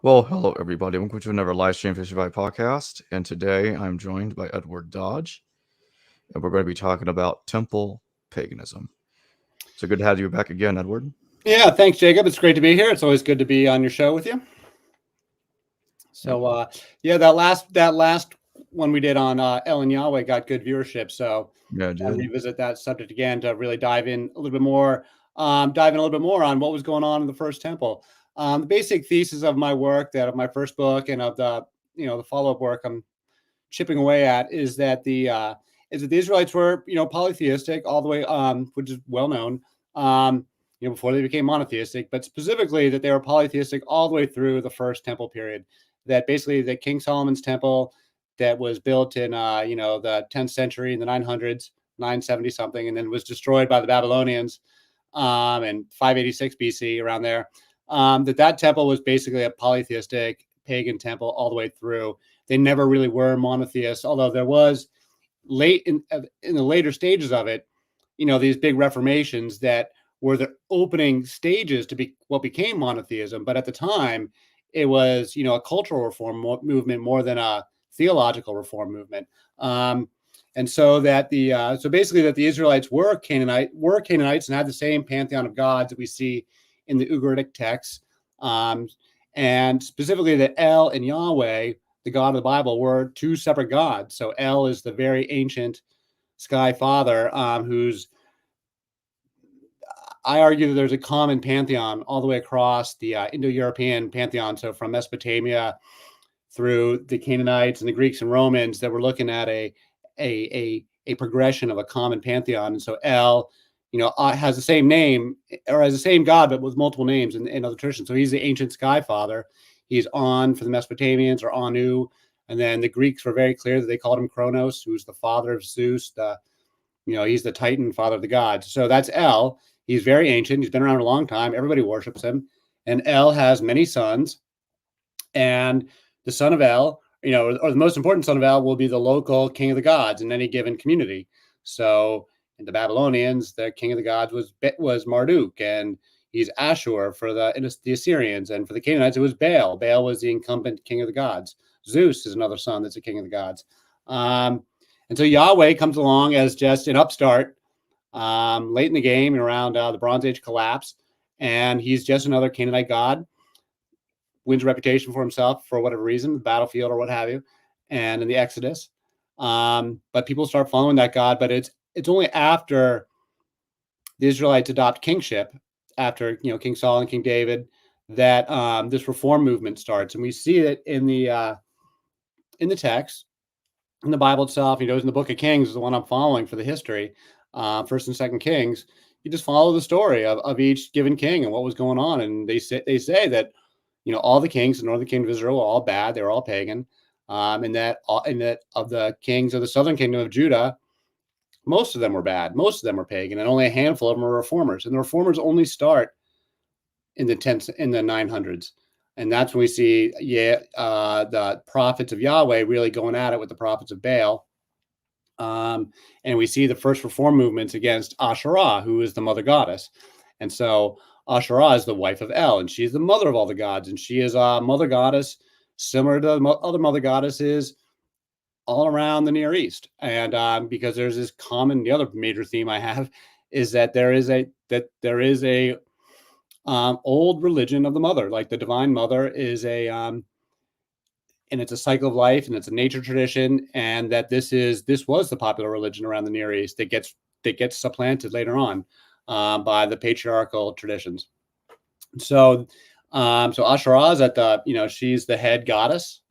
Well, hello everybody. Welcome to another live stream Fish Survive podcast. And today I'm joined by Edward Dodge, and we're going to be talking about temple paganism. So good to have you back again, Edward. Yeah, thanks, Jacob. It's great to be here. It's always good to be on your show with you. Yep. So, yeah, that last one we did on El and Yahweh got good viewership. So, Yeah, I I'll did. revisit that subject again to really dive in a little bit more, on what was going on in the first temple. The basic thesis of my work, that of my first book, and of the follow-up work I'm chipping away at, is that the Israelites were polytheistic all the way, which is well known. Before they became monotheistic, but specifically that they were polytheistic all the way through the first temple period. That basically the King Solomon's temple that was built in the 10th century in the 900s, 970 something, and then was destroyed by the Babylonians in 586 BC, around there. That temple was basically a polytheistic pagan temple all the way through. They never really were monotheists, although there was late in the later stages of it, these big reformations that were the opening stages to be what became monotheism. But at the time, it was a cultural reform movement more than a theological reform movement. And so that so basically that the Israelites were Canaanites and had the same pantheon of gods that we see in the Ugaritic texts, and specifically that El and Yahweh, the God of the Bible, were two separate gods. So El is the very ancient sky father, who's, I argue that there's a common pantheon all the way across the Indo-European pantheon. So from Mesopotamia through the Canaanites and the Greeks and Romans, that we're looking at a progression of a common pantheon. And so El, has the same name, or has the same God, but with multiple names in other traditions. So he's the ancient sky father. He's On for the Mesopotamians, or Anu. And then the Greeks were very clear that they called him Kronos, who's the father of Zeus. He's the Titan, father of the gods. So that's El. He's very ancient. He's been around a long time. Everybody worships him. And El has many sons. And the son of El, or the most important son of El, will be the local king of the gods in any given community. So in the Babylonians, the king of the gods was Marduk, and he's Ashur for the Assyrians. And for the Canaanites, it was Baal. Baal was the incumbent king of the gods. Zeus is another son that's a king of the gods. And so Yahweh comes along as just an upstart, late in the game and around the Bronze Age collapse. And he's just another Canaanite god, wins a reputation for himself for whatever reason, the battlefield or what have you, and in the Exodus. But people start following that god. But it's only after the Israelites adopt kingship, after King Saul and King David, that this reform movement starts. And we see it in the text, in the Bible itself. In the Book of Kings is the one I'm following for the history. First and Second Kings, you just follow the story of each given king and what was going on. And they say that all the kings in the northern kingdom of Israel were all bad; they were all pagan, and that of the kings of the southern kingdom of Judah, most of them were bad, most of them were pagan, and only a handful of them were reformers. And the reformers only start in the 900s. And that's when we see, the prophets of Yahweh really going at it with the prophets of Baal. And we see the first reform movements against Asherah, who is the mother goddess. And so Asherah is the wife of El, and she's the mother of all the gods. And she is a mother goddess similar to other mother goddesses all around the Near East. And because there's this the other major theme I have is that there is a old religion of the mother. Like the divine mother is and it's a cycle of life, and it's a nature tradition, and that this was the popular religion around the Near East that gets supplanted later on by the patriarchal traditions. So Asherah is she's the head goddess,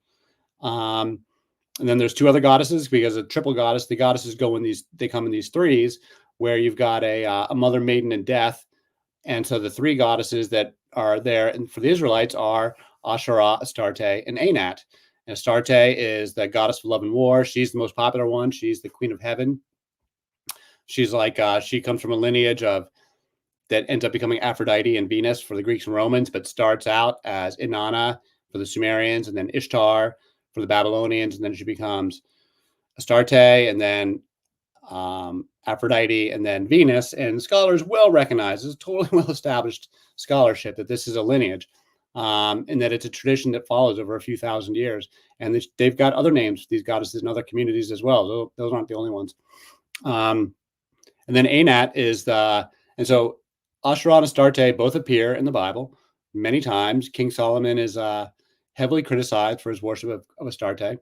and then there's two other goddesses, because a triple goddess. The goddesses come in these threes, where you've got a mother, maiden, and death. And so the three goddesses that are there and for the Israelites are Asherah, Astarte, and Anat. And Astarte is the goddess of love and war. She's the most popular one. She's the queen of heaven. She's she comes from a lineage that ends up becoming Aphrodite and Venus for the Greeks and Romans, but starts out as Inanna for the Sumerians, and then Ishtar for the Babylonians, and then she becomes Astarte, and then Aphrodite, and then Venus. And scholars well recognize, it's totally well established scholarship, that this is a lineage. and that it's a tradition that follows over a few thousand years. And they've got other names, these goddesses in other communities as well. Those aren't the only ones. And then Anat is and so Asherah and Astarte both appear in the Bible many times. King Solomon is heavily criticized for his worship of Astarte.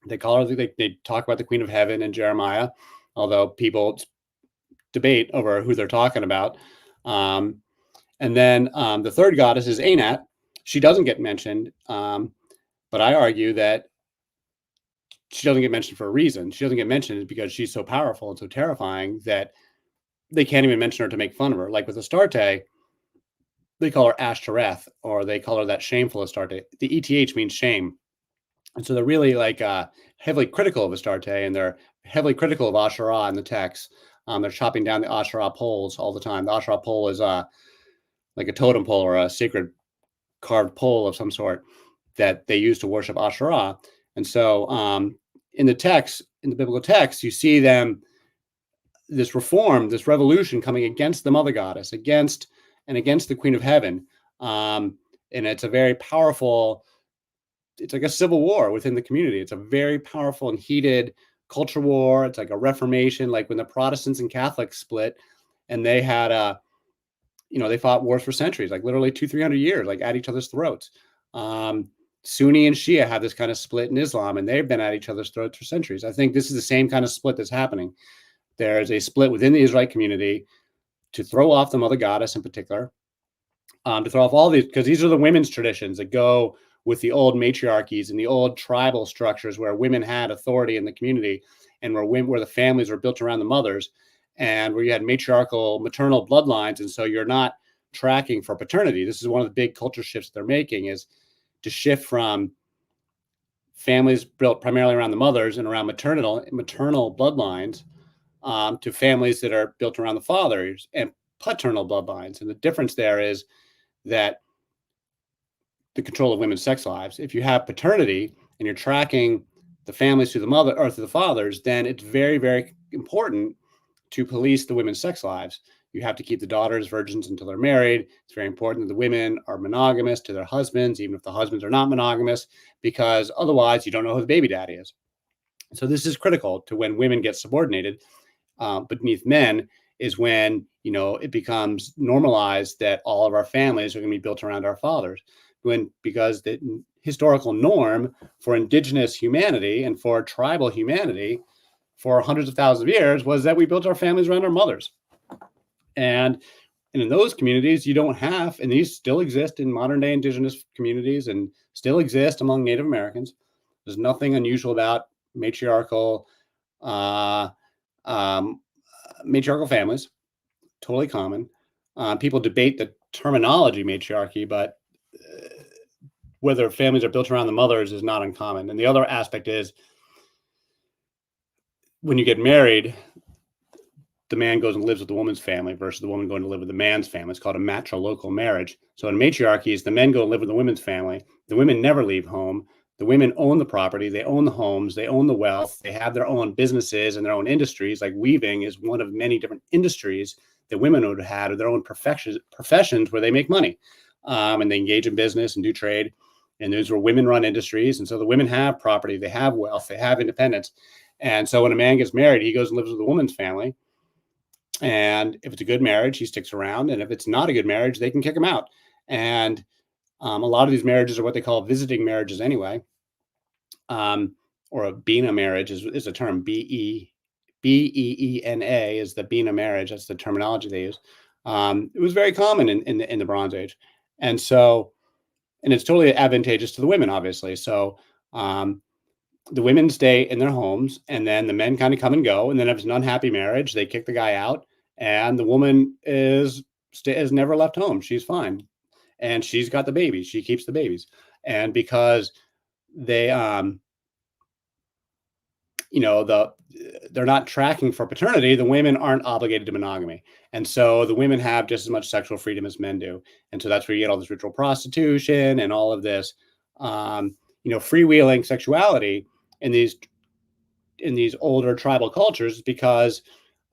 They call her, they talk about the Queen of Heaven in Jeremiah, although people debate over who they're talking about. And then the third goddess is Anat. She doesn't get mentioned, but I argue that she doesn't get mentioned for a reason. She doesn't get mentioned because she's so powerful and so terrifying that they can't even mention her to make fun of her. Like with Astarte, they call her Ashtoreth, or they call her that shameful Astarte. The ETH means shame. And so they're really like heavily critical of Astarte, and they're heavily critical of Asherah in the text. They're chopping down the Asherah poles all the time. The Asherah pole is like a totem pole or a sacred carved pole of some sort that they use to worship Asherah. And so in the text, in the biblical text, you see them, this reform, this revolution coming against the mother goddess, against the Queen of Heaven. And it's a very powerful, it's like a civil war within the community. It's a very powerful and heated culture war. It's like a reformation, like when the Protestants and Catholics split, and they had they fought wars for centuries, like literally 200-300 years, like at each other's throats. Sunni and Shia have this kind of split in Islam, and they've been at each other's throats for centuries. I think this is the same kind of split that's happening. There's a split within the Israelite community to throw off the mother goddess in particular, to throw off all these, because these are the women's traditions that go with the old matriarchies and the old tribal structures where women had authority in the community, and where the families were built around the mothers, and where you had matriarchal maternal bloodlines. And so you're not tracking for paternity. This is one of the big culture shifts they're making, is to shift from families built primarily around the mothers and around maternal bloodlines to families that are built around the fathers and paternal bloodlines. And the difference there is that the control of women's sex lives. If you have paternity and you're tracking the families through the mother or through the fathers, then it's very, very important to police the women's sex lives. You have to keep the daughters virgins until they're married. It's very important that the women are monogamous to their husbands, even if the husbands are not monogamous, because otherwise you don't know who the baby daddy is. So this is critical to when women get subordinated beneath men, is when, it becomes normalized that all of our families are going to be built around our fathers. Because the historical norm for indigenous humanity and for tribal humanity for hundreds of thousands of years was that we built our families around our mothers. And in those communities, you don't have, and these still exist in modern day indigenous communities and still exist among Native Americans. There's nothing unusual about matriarchal families, totally common. People debate the terminology matriarchy, but whether families are built around the mothers is not uncommon. And the other aspect is when you get married, the man goes and lives with the woman's family versus the woman going to live with the man's family. It's called a matrilocal marriage. So in matriarchies, the men go and live with the women's family. The women never leave home. The women own the property. They own the homes. They own the wealth. They have their own businesses and their own industries. Like weaving is one of many different industries that women would have had, or their own professions where they make money. And they engage in business and do trade. And those were women-run industries. And so the women have property, they have wealth, they have independence. And so when a man gets married, he goes and lives with the woman's family. And if it's a good marriage, he sticks around. And if it's not a good marriage, they can kick him out. And a lot of these marriages are what they call visiting marriages anyway. Or a Bina marriage is a term. Beena is the Bina marriage. That's the terminology they use. It was very common in the Bronze Age. And so, and it's totally advantageous to the women, obviously. So the women stay in their homes, and then the men kind of come and go. And then if it's an unhappy marriage, they kick the guy out, and the woman is never left home. She's fine. And she's got the babies. She keeps the babies. And because they, they're not tracking for paternity, the women aren't obligated to monogamy. And so the women have just as much sexual freedom as men do. And so that's where you get all this ritual prostitution and all of this, freewheeling sexuality in these older tribal cultures, because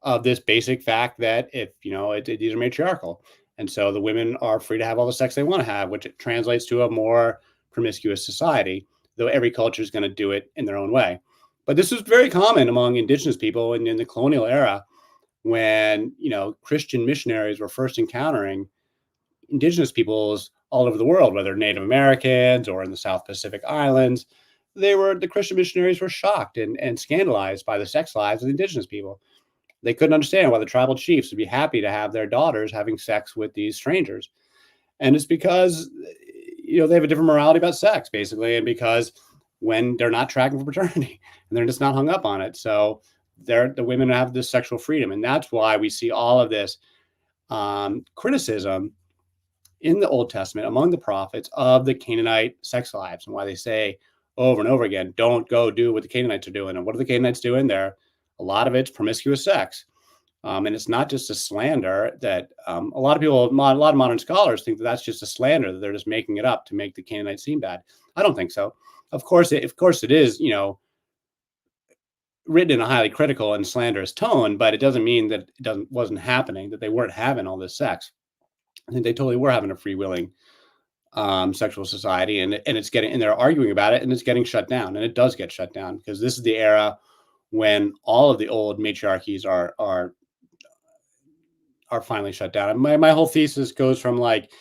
of this basic fact that if, these are matriarchal. And so the women are free to have all the sex they want to have, which translates to a more promiscuous society, though every culture is going to do it in their own way. But this was very common among indigenous people in the colonial era, when Christian missionaries were first encountering indigenous peoples all over the world, whether Native Americans or in the South Pacific Islands. The Christian missionaries were shocked and scandalized by the sex lives of the indigenous people. They couldn't understand why the tribal chiefs would be happy to have their daughters having sex with these strangers. And it's because they have a different morality about sex, basically, and because when they're not tracking for paternity and they're just not hung up on it. So the women have this sexual freedom. And that's why we see all of this criticism in the Old Testament among the prophets of the Canaanite sex lives, and why they say over and over again, don't go do what the Canaanites are doing. And what are the Canaanites doing there? A lot of it's promiscuous sex. And it's not just a slander that a lot of modern scholars think that that's just a slander, that they're just making it up to make the Canaanites seem bad. I don't think so. Of course it is, written in a highly critical and slanderous tone, but it doesn't mean that wasn't happening, that they weren't having all this sex. I think they totally were having a freewheeling sexual society, and they're arguing about it, and it's getting shut down, and it does get shut down, because this is the era when all of the old matriarchies are finally shut down. And my whole thesis goes from like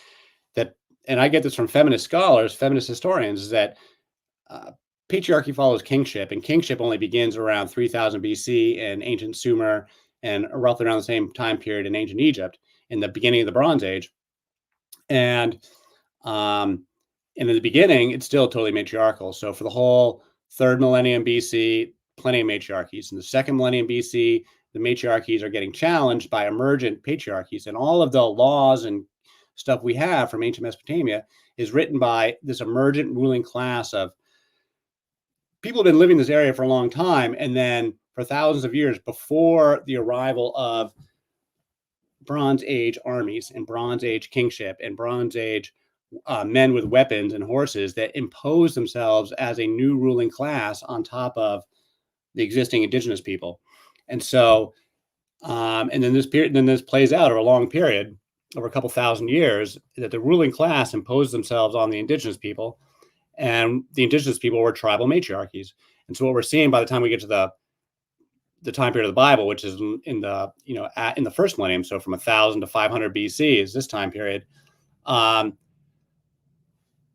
that, and I get this from feminist scholars, feminist historians, is that patriarchy follows kingship, and kingship only begins around 3000 BC in ancient Sumer, and roughly around the same time period in ancient Egypt, in the beginning of the Bronze Age. And in the beginning, it's still totally matriarchal. So for the whole third millennium BC, plenty of matriarchies. In the second millennium BC, the matriarchies are getting challenged by emergent patriarchies. And all of the laws and stuff we have from ancient Mesopotamia is written by this emergent ruling class of people who have been living in this area for a long time. And then for thousands of years before the arrival of Bronze Age armies and Bronze Age kingship and Bronze Age men with weapons and horses that impose themselves as a new ruling class on top of the existing indigenous people. And so, and then this plays out over a long period, over a couple thousand years, that the ruling class imposed themselves on the indigenous people, and the indigenous people were tribal matriarchies. And so what we're seeing by the time we get to the time period of the Bible, which is in the first millennium, so from 1000 to 500 BC is this time period.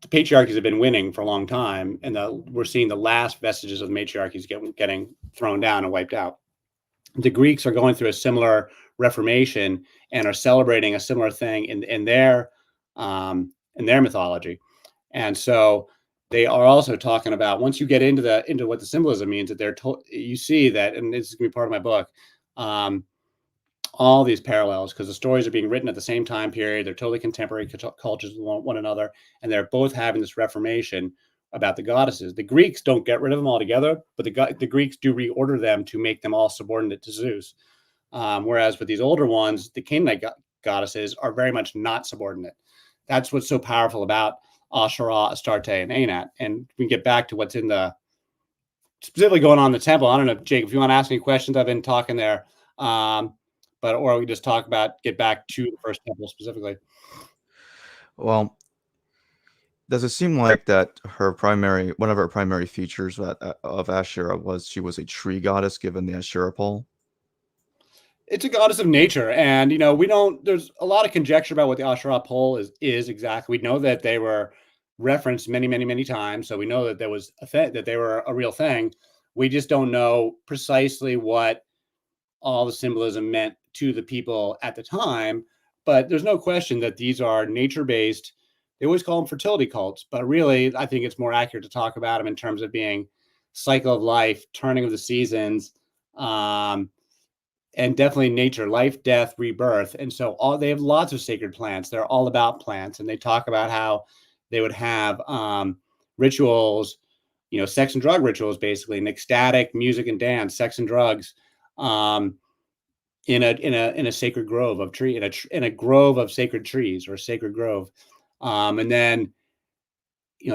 The patriarchies have been winning for a long time, and we're seeing the last vestiges of the matriarchies getting thrown down and wiped out. The Greeks are going through a similar reformation and are celebrating a similar thing in their mythology, and so they are also talking about, once you get into what the symbolism means, that you see that, and this is going to be part of my book. All these parallels, because the stories are being written at the same time period. They're totally contemporary cultures with one another, and they're both having this reformation about the goddesses. The Greeks don't get rid of them altogether, but the Greeks do reorder them to make them all subordinate to Zeus. Whereas with these older ones, the Canaanite goddesses are very much not subordinate. That's what's so powerful about Asherah, Astarte, and Anat. And we get back to what's specifically going on in the temple. I don't know, Jake, if you want to ask any questions. I've been talking there. Or we just get back to the first temple specifically. Well, does it seem like that one of her primary features of Asherah was she was a tree goddess, given the Asherah pole? It's a goddess of nature, and there's a lot of conjecture about what the Asherah pole is exactly. We know that they were referenced many, many, many times, so we know that there was that they were a real thing. We just don't know precisely what all the symbolism meant to the people at the time, but there's no question that these are nature-based. They always call them fertility cults, but really, I think it's more accurate to talk about them in terms of being cycle of life, turning of the seasons, and definitely nature, life, death, rebirth. And so they have lots of sacred plants. They're all about plants, and they talk about how they would have rituals, sex and drug rituals, basically, and ecstatic music and dance, sex and drugs. In a sacred grove of tree, in a grove of sacred trees, or a sacred grove. And then,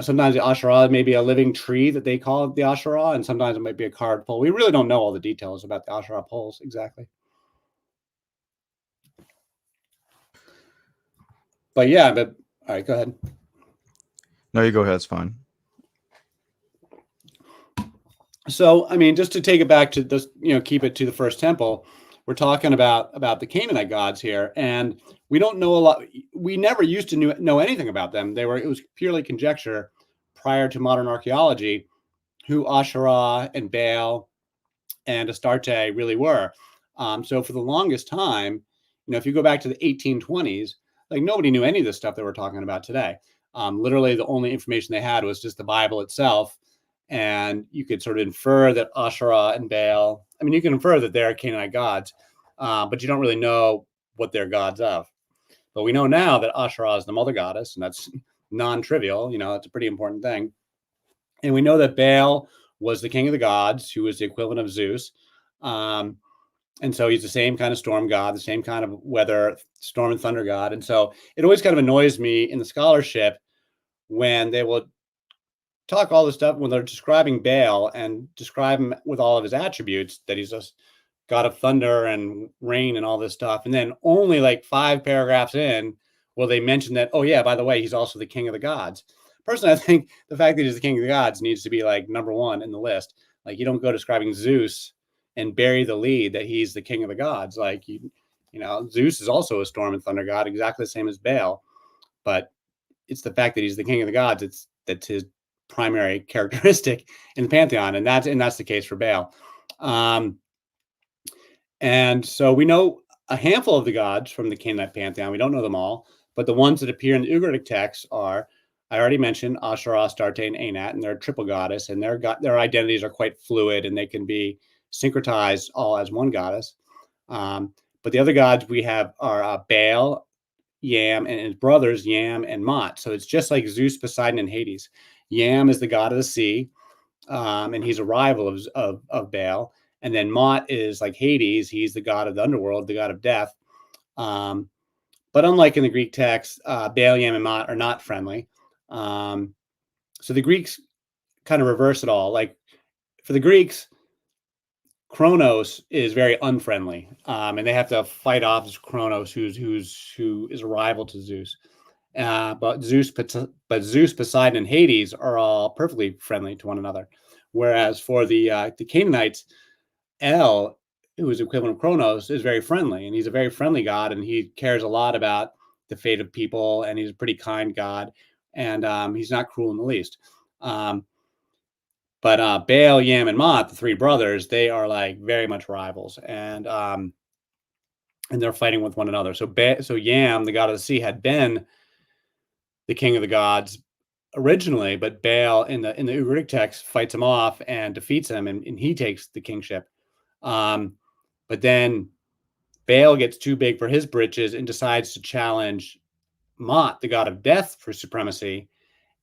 sometimes the Asherah may be a living tree that they call it the Asherah, and sometimes it might be a carved pole. We really don't know all the details about the Asherah poles exactly. But yeah, but all right, go ahead. No, you go ahead. It's fine. So, I mean, just to take it back to this, keep it to the first temple, we're talking about the Canaanite gods here, and we don't know a lot. We never used to know anything about them. It was purely conjecture prior to modern archaeology who Asherah and Baal and Astarte really were. So for the longest time, if you go back to the 1820s, like nobody knew any of the stuff that we're talking about today. Literally, the only information they had was just the Bible itself, and you could sort of infer that Asherah and Baal. I mean, you can infer that they're Canaanite gods, but you don't really know what they're gods of. But we know now that Asherah is the mother goddess, and that's non-trivial. That's a pretty important thing. And we know that Baal was the king of the gods, who was the equivalent of Zeus. Um, and so he's the same kind of storm god, the same kind of weather, storm and thunder god. And so it always kind of annoys me in the scholarship when they will talk all this stuff when they're describing Baal and describe him with all of his attributes, that he's a god of thunder and rain and all this stuff. And then only like 5 paragraphs in will they mention that, oh yeah, by the way, he's also the king of the gods. Personally, I think the fact that he's the king of the gods needs to be like number 1 in the list. Like, you don't go describing Zeus and bury the lead that he's the king of the gods. Like, Zeus is also a storm and thunder god, exactly the same as Baal. But it's the fact that he's the king of the gods. That's his primary characteristic in the pantheon, and that's the case for Baal. And so we know a handful of the gods from the Canaanite pantheon. We don't know them all, but the ones that appear in the Ugaritic texts are, I already mentioned, Asherah, Astarte, and Anat, and they're a triple goddess, and their identities are quite fluid, and they can be syncretized all as one goddess. But the other gods we have are Baal, Yam, and his brothers Yam and Mot. So it's just like Zeus, Poseidon, and Hades. Yam is the god of the sea, and he's a rival of Baal. And then Mot is like Hades. He's the god of the underworld, the god of death. But unlike in the Greek text, Baal, Yam, and Mot are not friendly. So the Greeks kind of reverse it all. Like, for the Greeks, Kronos is very unfriendly, and they have to fight off Kronos, who is a rival to Zeus. But Zeus, Poseidon, and Hades are all perfectly friendly to one another. Whereas for the Canaanites, El, who is equivalent of Kronos, is very friendly, and he's a very friendly god, and he cares a lot about the fate of people, and he's a pretty kind god, and he's not cruel in the least. But Baal, Yam, and Mot, the 3 brothers, they are like very much rivals, and they're fighting with one another. So Yam, the god of the sea, had been the king of the gods originally, but Baal in the Ugaritic text fights him off and defeats him, and he takes the kingship. But then Baal gets too big for his britches and decides to challenge Mot, the god of death, for supremacy.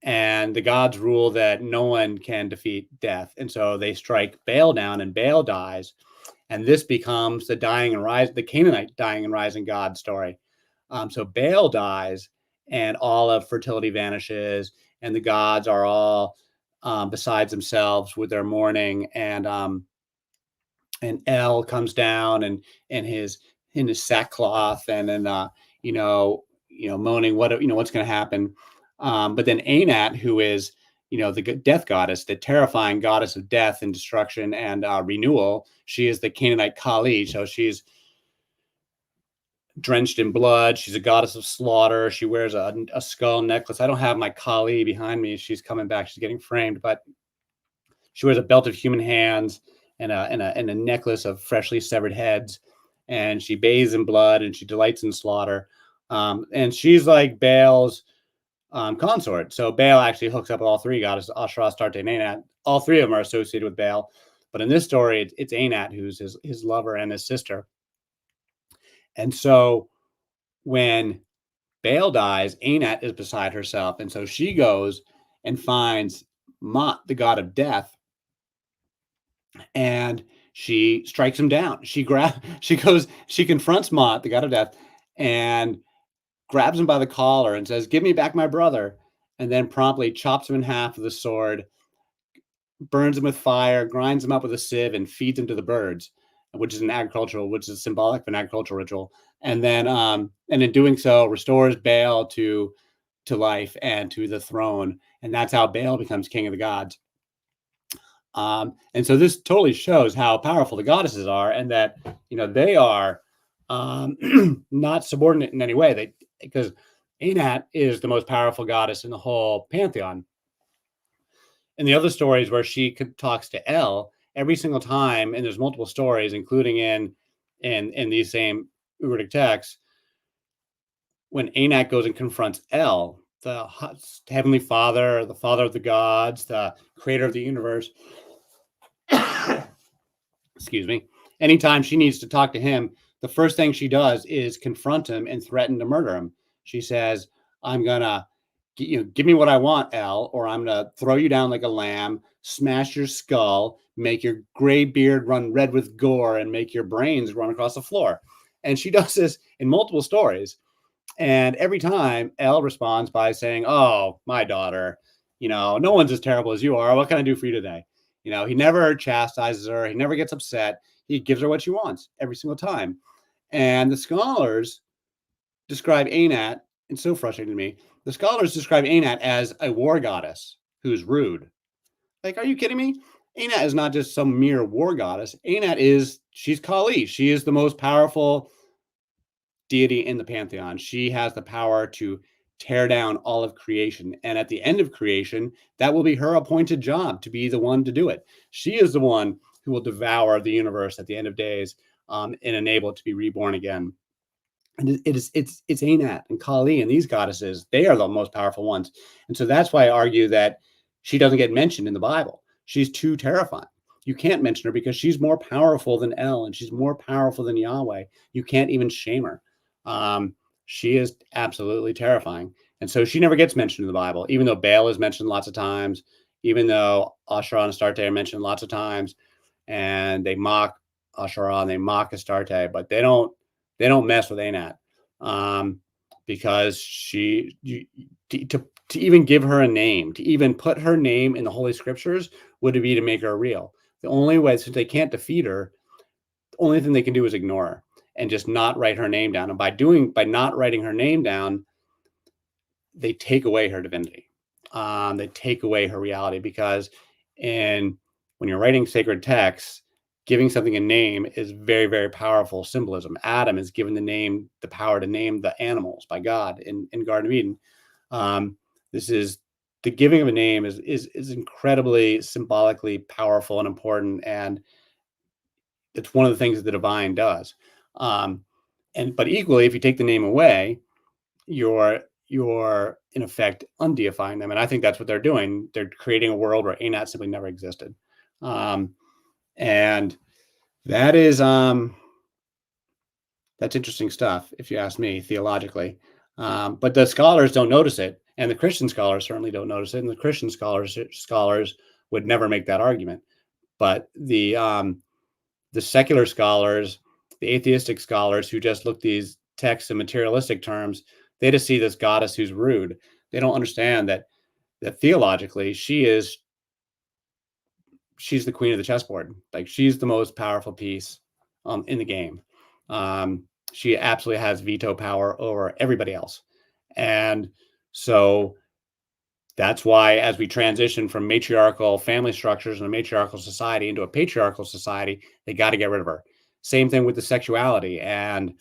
And the gods rule that no one can defeat death. And so they strike Baal down, and Baal dies. And this becomes the Canaanite dying and rising god story. So Baal dies, and all of fertility vanishes, and the gods are all besides themselves with their mourning. And El comes down and in his sackcloth, and then moaning what's going to happen. But then Anat, who is the death goddess, the terrifying goddess of death and destruction and renewal, she is the Canaanite Kali. So she's drenched in blood. She's a goddess of slaughter. She wears a skull necklace. I don't have my Kali behind me. She's coming back. She's getting framed, but she wears a belt of human hands and a necklace of freshly severed heads. And she bathes in blood, and she delights in slaughter. And she's like Baal's consort. So Baal actually hooks up with all 3 goddesses, Asherah, Astarte, and Anat. All 3 of them are associated with Baal. But in this story, it's Anat who's his lover and his sister. And so when Baal dies, Anat is beside herself. And so she goes and finds Mot, the god of death, and she strikes him down. She confronts Mot, the god of death, and grabs him by the collar and says, "Give me back my brother," and then promptly chops him in half with a sword, burns him with fire, grinds him up with a sieve, and feeds him to the birds. which is symbolic of an agricultural ritual. And then, and in doing so, restores Baal to life and to the throne. And that's how Baal becomes king of the gods. And so this totally shows how powerful the goddesses are, and that, they are not subordinate in any way. Because Anat is the most powerful goddess in the whole pantheon. In the other stories where she talks to El, every single time, and there's multiple stories, including in these same Ugaritic texts, when Anat goes and confronts El, the heavenly father, the father of the gods, the creator of the universe, excuse me, anytime she needs to talk to him, the first thing she does is confront him and threaten to murder him. She says, I'm gonna, give me what I want, El, or I'm gonna throw you down like a lamb, smash your skull, make your gray beard run red with gore, and make your brains run across the floor. And she does this in multiple stories. And every time El responds by saying, oh, my daughter, no one's as terrible as you are. What can I do for you today? He never chastises her. He never gets upset. He gives her what she wants every single time. And the scholars describe Anat, it's so frustrating to me. The scholars describe Anat as a war goddess who's rude. Like, are you kidding me? Anat is not just some mere war goddess. She's Kali. She is the most powerful deity in the pantheon. She has the power to tear down all of creation. And at the end of creation, that will be her appointed job, to be the one to do it. She is the one who will devour the universe at the end of days, and enable it to be reborn again. And it's Anat and Kali and these goddesses. They are the most powerful ones. And so that's why I argue that she doesn't get mentioned in the Bible. She's too terrifying. You can't mention her because she's more powerful than El, and she's more powerful than Yahweh. You can't even shame her. She is absolutely terrifying. And so she never gets mentioned in the Bible, even though Baal is mentioned lots of times, even though Asherah and Astarte are mentioned lots of times, and they mock Asherah and they mock Astarte, but they don't mess with Anat, because to even give her a name, to even put her name in the Holy Scriptures would be to make her real. The only way, since they can't defeat her, the only thing they can do is ignore her and just not write her name down. And by not writing her name down, they take away her divinity. They take away her reality, because when you're writing sacred texts, giving something a name is very, very powerful symbolism. Adam is given the power to name the animals by God in Garden of Eden. The giving of a name is incredibly symbolically powerful and important, and it's one of the things that the divine does. But equally, if you take the name away, you're in effect undeifying them, and I think that's what they're doing. They're creating a world where Anat simply never existed, and that is that's interesting stuff, if you ask me, theologically. But the scholars don't notice it, and the Christian scholars certainly don't notice it. And the Christian scholars would never make that argument. But the secular scholars, the atheistic scholars who just look these texts in materialistic terms, they just see this goddess who's rude. They don't understand that theologically she's the queen of the chessboard. Like, she's the most powerful piece in the game. She absolutely has veto power over everybody else. And so that's why, as we transition from matriarchal family structures and a matriarchal society into a patriarchal society, they got to get rid of her. Same thing with the sexuality and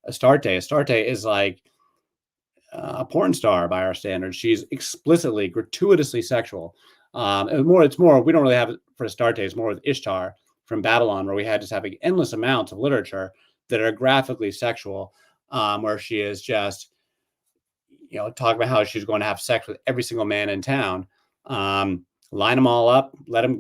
Astarte. Astarte is like a porn star by our standards. She's explicitly, gratuitously sexual. It's more, we don't really have it for Astarte. It's more with Ishtar from Babylon, where we had just having endless amounts of literature that are graphically sexual, where she is just, talking about how she's going to have sex with every single man in town. Line them all up, let them,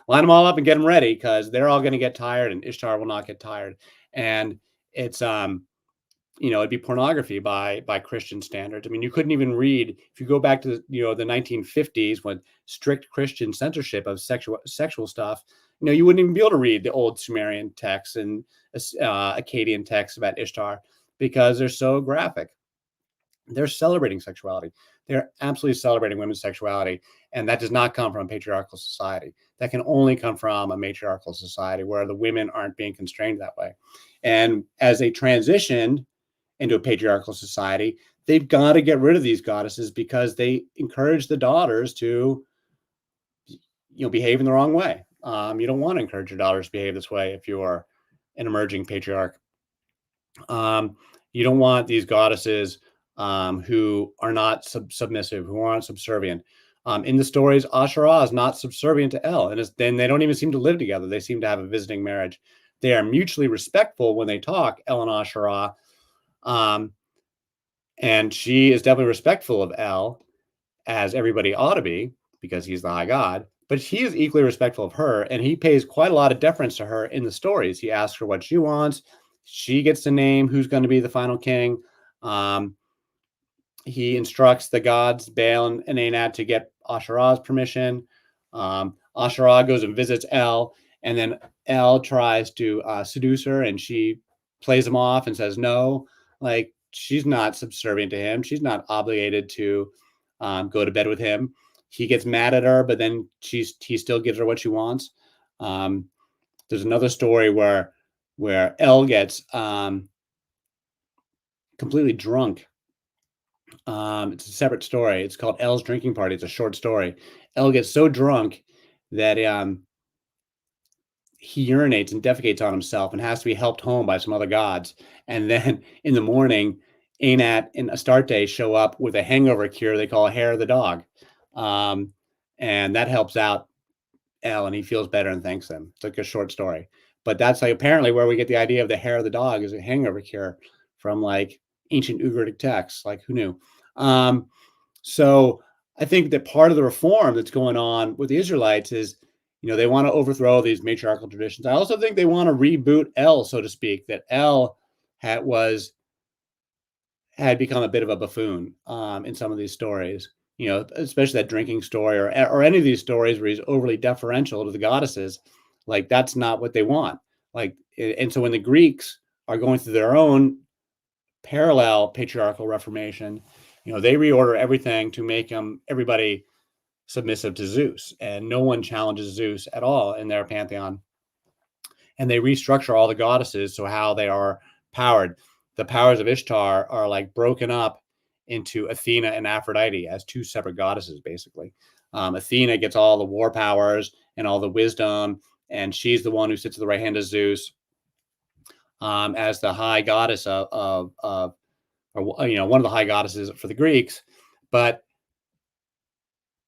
line them all up and get them ready, because they're all going to get tired, and Ishtar will not get tired. And it's, it'd be pornography by Christian standards. I mean, you couldn't even read, if you go back to the 1950s, when strict Christian censorship of sexual stuff, you wouldn't even be able to read the old Sumerian texts and Akkadian texts about Ishtar, because they're so graphic. they're celebrating sexuality. They're absolutely celebrating women's sexuality. And that does not come from a patriarchal society. That can only come from a matriarchal society where the women aren't being constrained that way. And as they transition into a patriarchal society, they've got to get rid of these goddesses because they encourage the daughters to, behave in the wrong way. You don't want to encourage your daughters to behave this way if you are an emerging patriarch. You don't want these goddesses who are not submissive, who aren't subservient. In the stories, Asherah is not subservient to El, and then they don't even seem to live together. They seem to have a visiting marriage. They are mutually respectful when they talk, El and Asherah, and she is definitely respectful of El, as everybody ought to be, because he's the high god. But he is equally respectful of her, and he pays quite a lot of deference to her in the stories. He asks her what she wants. She gets to name who's going to be the final king. He instructs the gods, Baal and Anat, to get Asherah's permission. Asherah goes and visits El, and then El tries to seduce her, and she plays him off and says no. Like, she's not subservient to him. She's not obligated to go to bed with him. He gets mad at her, but then he still gives her what she wants. There's another story where El gets completely drunk. It's a separate story. It's called El's Drinking Party. It's a short story. El gets so drunk that he urinates and defecates on himself and has to be helped home by some other gods. And then in the morning, Anat and Astarte show up with a hangover cure they call hair of the dog. And that helps out El, and he feels better and thanks them. It's like a short story. But that's like apparently where we get the idea of the hair of the dog is a hangover cure from like ancient Ugaritic texts. Like, who knew? So I think that part of the reform that's going on with the Israelites is, they want to overthrow these matriarchal traditions. I also think they want to reboot El, so to speak, that El had become a bit of a buffoon in some of these stories, especially that drinking story or any of these stories where he's overly deferential to the goddesses. Like, that's not what they want. Like, and so when the Greeks are going through their own parallel patriarchal reformation, they reorder everything to make everybody submissive to Zeus, and no one challenges Zeus at all in their pantheon. And they restructure all the goddesses so how they are powered. The powers of Ishtar are like broken up into Athena and Aphrodite as two separate goddesses, basically. Athena gets all the war powers and all the wisdom, and she's the one who sits at the right hand of Zeus as the high goddess of one of the high goddesses for the Greeks. But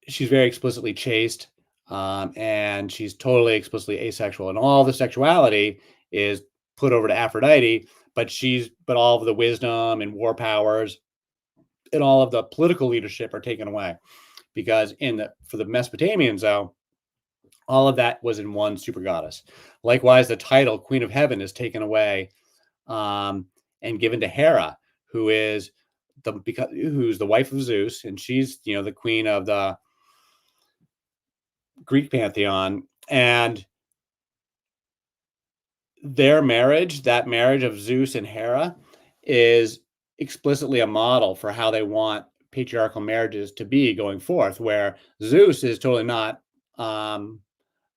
she's very explicitly chaste, and she's totally explicitly asexual, and all the sexuality is put over to Aphrodite. But all of the wisdom and war powers and all of the political leadership are taken away, because for the Mesopotamians, though, all of that was in one super goddess. Likewise, the title Queen of Heaven is taken away and given to Hera, who's the wife of Zeus, and she's the queen of the Greek pantheon. And their marriage, that marriage of Zeus and Hera, is explicitly a model for how they want patriarchal marriages to be going forth, where Zeus is totally not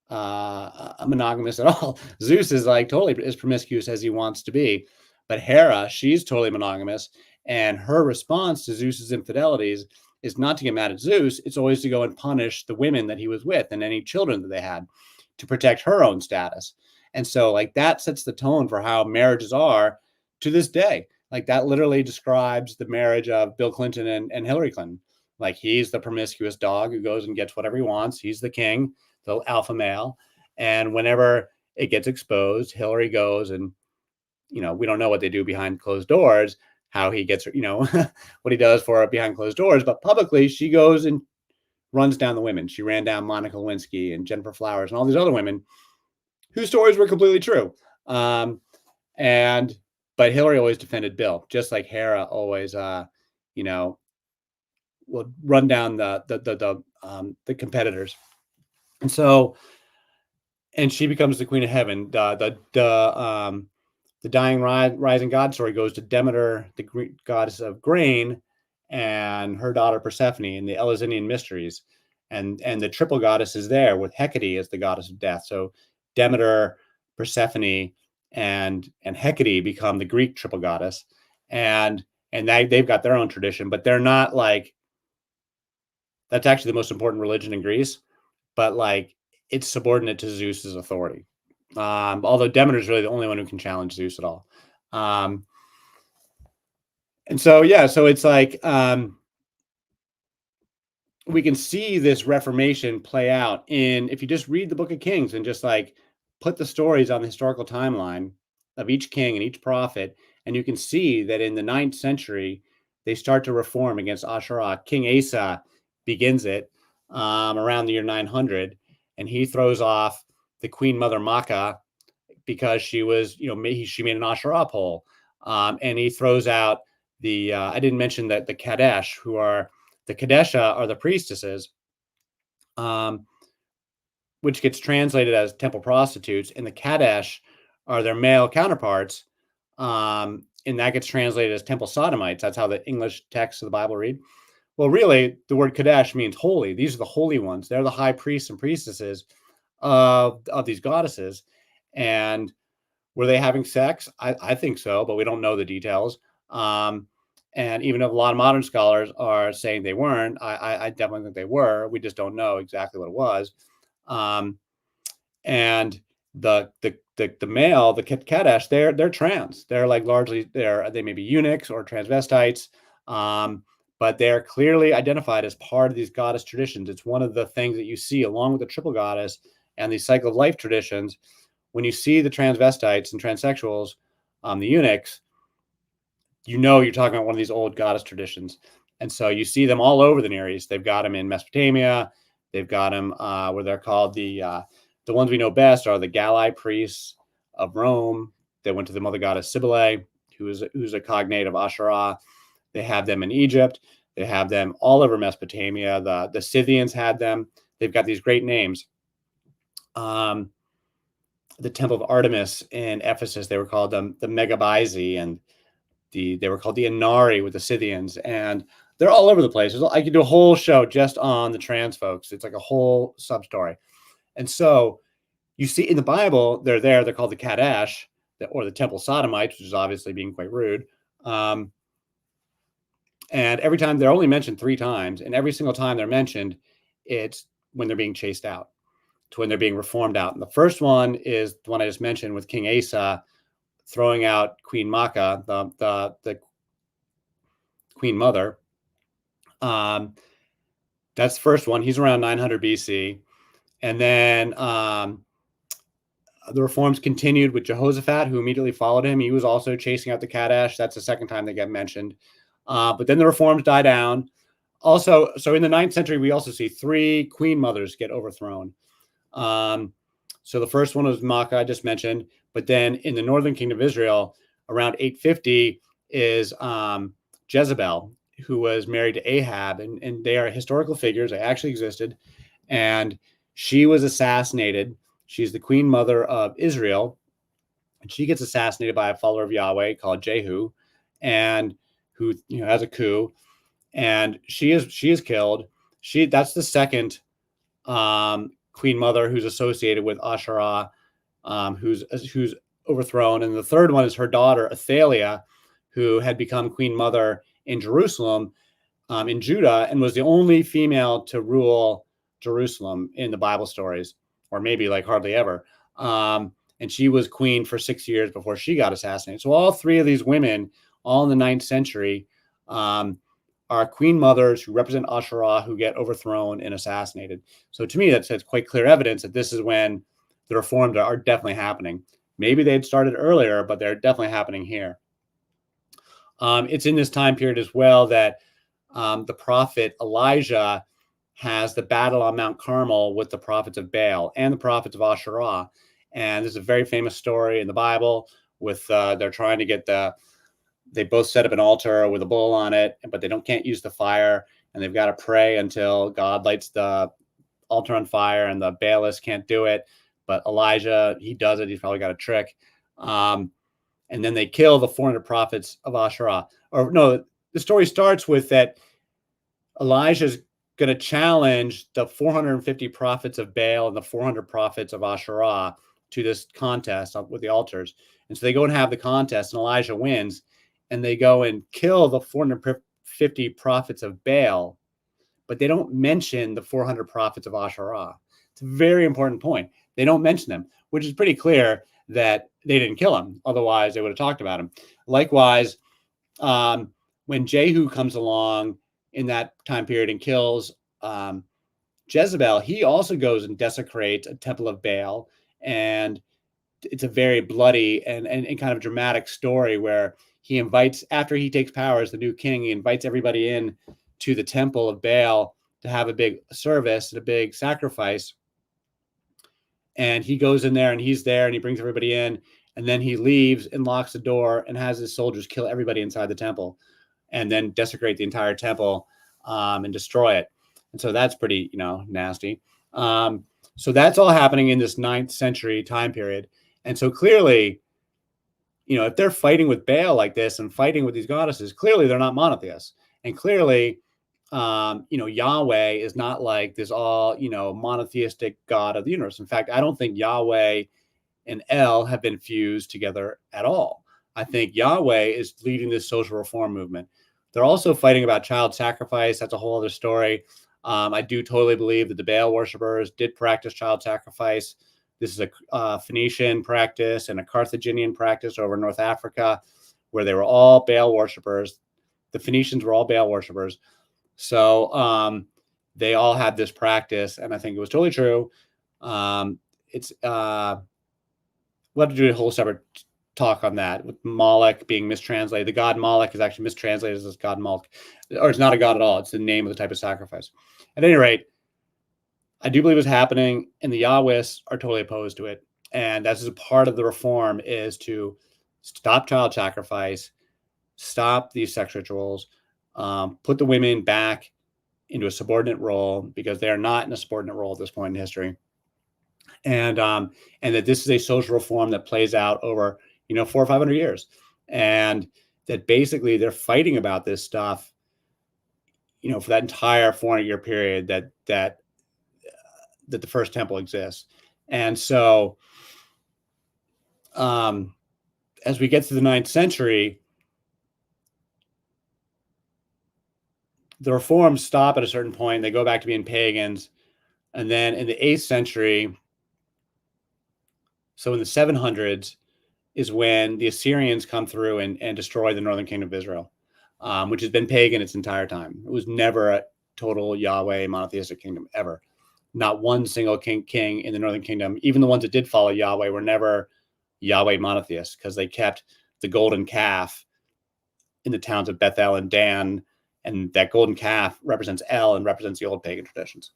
monogamous at all. Zeus is like totally as promiscuous as he wants to be. But Hera, she's totally monogamous, and her response to Zeus's infidelities is not to get mad at Zeus. It's always to go and punish the women that he was with and any children that they had to protect her own status. And so like that sets the tone for how marriages are to this day. Like that literally describes the marriage of Bill Clinton and Hillary Clinton. Like, he's the promiscuous dog who goes and gets whatever he wants. He's the king, the alpha male. And whenever it gets exposed, Hillary goes and, we don't know what they do behind closed doors, how he gets, what he does for her behind closed doors. But publicly, she goes and runs down the women. She ran down Monica Lewinsky and Jennifer Flowers and all these other women whose stories were completely true. But Hillary always defended Bill, just like Hera always, will run down the competitors. And so, and she becomes the Queen of Heaven. The dying rising god story goes to Demeter, the Greek goddess of grain, and her daughter Persephone in the Eleusinian mysteries. And the triple goddess is there with Hecate as the goddess of death. So Demeter, Persephone, and Hecate become the Greek triple goddess. And they've got their own tradition, but they're not like, that's actually the most important religion in Greece, but like it's subordinate to Zeus's authority. Although Demeter is really the only one who can challenge Zeus at all. And so, yeah, so it's like we can see this Reformation play out in, if you just read the Book of Kings and just like put the stories on the historical timeline of each king and each prophet, and you can see that in the 9th century, they start to reform against Asherah. King Asa begins it around the year 900, and he throws off the Queen Mother Makkah because she was, she made an Asherah pole. And he throws out I didn't mention that the Kadesh, the Kadesha are the priestesses, which gets translated as temple prostitutes, and the Kadesh are their male counterparts, and that gets translated as temple sodomites. That's how the English texts of the Bible read. Well, really, the word Kadesh means holy. These are the holy ones. They're the high priests and priestesses of these goddesses. And were they having sex? I think so, but we don't know the details. And even if a lot of modern scholars are saying they weren't, I definitely think they were. We just don't know exactly what it was. And the male, the Kadesh, they're trans. They're like largely they may be eunuchs or transvestites, but they're clearly identified as part of these goddess traditions. It's one of the things that you see along with the triple goddess and these cycle of life traditions. When you see the transvestites and transsexuals, the eunuchs, you're talking about one of these old goddess traditions. And so you see them all over the Near East. They've got them in Mesopotamia. They've got them where they're called the ones we know best are the Galli priests of Rome. They went to the mother goddess Cybele, who's a cognate of Asherah. They have them in Egypt. They have them all over Mesopotamia. The Scythians had them. They've got these great names. The Temple of Artemis in Ephesus, they were called the Megabyzi, and they were called the Inari with the Scythians, and they're all over the place. I could do a whole show just on the trans folks. It's like a whole sub story. And so you see in the Bible, they're called the Kadesh, or the Temple Sodomites, which is obviously being quite rude. And every time they're only mentioned 3 times, and every single time they're mentioned, it's when they're being chased out, to when they're being reformed out. And the first one is the one I just mentioned with King Asa throwing out Queen Makkah, the Queen Mother. That's the first one. He's around 900 BC. And then the reforms continued with Jehoshaphat, who immediately followed him. He was also chasing out the Kadesh. That's the second time they get mentioned. But then the reforms die down. Also, so in the 9th century, we also see 3 queen mothers get overthrown. So the first one was Makkah, I just mentioned. But then in the northern kingdom of Israel, around 850 is Jezebel, who was married to Ahab. And they are historical figures. They actually existed. And she was assassinated. She's the queen mother of Israel. And she gets assassinated by a follower of Yahweh called Jehu, and who has a coup. And she is killed. That's the second queen mother who's associated with Asherah, who's overthrown. And the third one is her daughter Athaliah, who had become queen mother in Jerusalem, in Judah, and was the only female to rule Jerusalem in the Bible stories, or maybe like hardly ever. And she was queen for 6 years before she got assassinated. So all 3 of these women, all in the 9th century, are queen mothers who represent Asherah, who get overthrown and assassinated. So to me, that's quite clear evidence that this is when the reforms are definitely happening. Maybe they'd started earlier, but they're definitely happening here. It's in this time period as well that the prophet Elijah has the battle on Mount Carmel with the prophets of Baal and the prophets of Asherah. And there's a very famous story in the Bible with they're trying to get they both set up an altar with a bull on it, but they can't use the fire, and they've got to pray until God lights the altar on fire, and the Baalists can't do it. But Elijah, he does it. He's probably got a trick. And then they kill the 400 prophets of Asherah. Or no, the story starts with that Elijah's going to challenge the 450 prophets of Baal and the 400 prophets of Asherah to this contest with the altars. And so they go and have the contest, and Elijah wins, and they go and kill the 450 prophets of Baal, but they don't mention the 400 prophets of Asherah. It's a very important point. They don't mention them, which is pretty clear that they didn't kill him. Otherwise, they would have talked about him. Likewise, when Jehu comes along in that time period and kills Jezebel, he also goes and desecrates a temple of Baal. And it's a very bloody and kind of dramatic story where he invites, after he takes power as the new king, he invites everybody in to the temple of Baal to have a big service and a big sacrifice. And he goes in there and he's there and he brings everybody in. And then he leaves and locks the door and has his soldiers kill everybody inside the temple and then desecrate the entire temple and destroy it. And so that's pretty, nasty. So that's all happening in this 9th century time period. And so clearly, if they're fighting with Baal like this and fighting with these goddesses, clearly they're not monotheists. And clearly, Yahweh is not like this all, monotheistic God of the universe. In fact, I don't think Yahweh and El have been fused together at all. I think Yahweh is leading this social reform movement. They're also fighting about child sacrifice. That's a whole other story. I do totally believe that the Baal worshippers did practice child sacrifice. This is a Phoenician practice and a Carthaginian practice over North Africa, where they were all Baal worshippers. The Phoenicians were all Baal worshippers. So they all had this practice, and I think it was totally true. We'll have to do a whole separate talk on that, with Moloch being mistranslated. The god Moloch is actually mistranslated as god Moloch, or it's not a god at all. It's the name of the type of sacrifice. At any rate, I do believe it's happening, and the Yahwists are totally opposed to it. And that's a part of the reform, is to stop child sacrifice, stop these sex rituals, put the women back into a subordinate role, because they are not in a subordinate role at this point in history. And that this is a social reform that plays out over 400 or 500 years, and that basically they're fighting about this stuff, for that entire 400-year period that the first temple exists. And so, as we get to the 9th century, the reforms stop at a certain point. They go back to being pagans, and then in the 8th century, so in the 700s, is when the Assyrians come through and destroy the northern kingdom of Israel, which has been pagan its entire time. It was never a total Yahweh monotheistic kingdom, ever. Not one single king in the northern kingdom, even the ones that did follow Yahweh, were never Yahweh monotheists, because they kept the golden calf in the towns of Bethel and Dan, and that golden calf represents El and represents the old pagan traditions.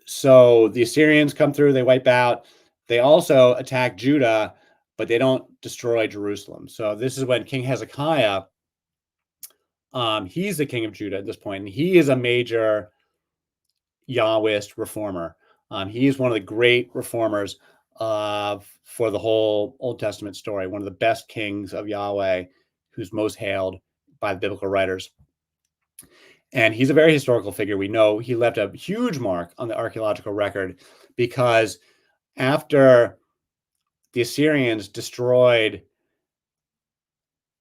So the Assyrians come through, they wipe out. They also attack Judah, but they don't destroy Jerusalem. So this is when King Hezekiah, he's the king of Judah at this point, and he is a major Yahwist reformer. He is one of the great reformers for the whole Old Testament story, one of the best kings of Yahweh, who's most hailed by the biblical writers. And he's a very historical figure. We know he left a huge mark on the archaeological record, because after the Assyrians destroyed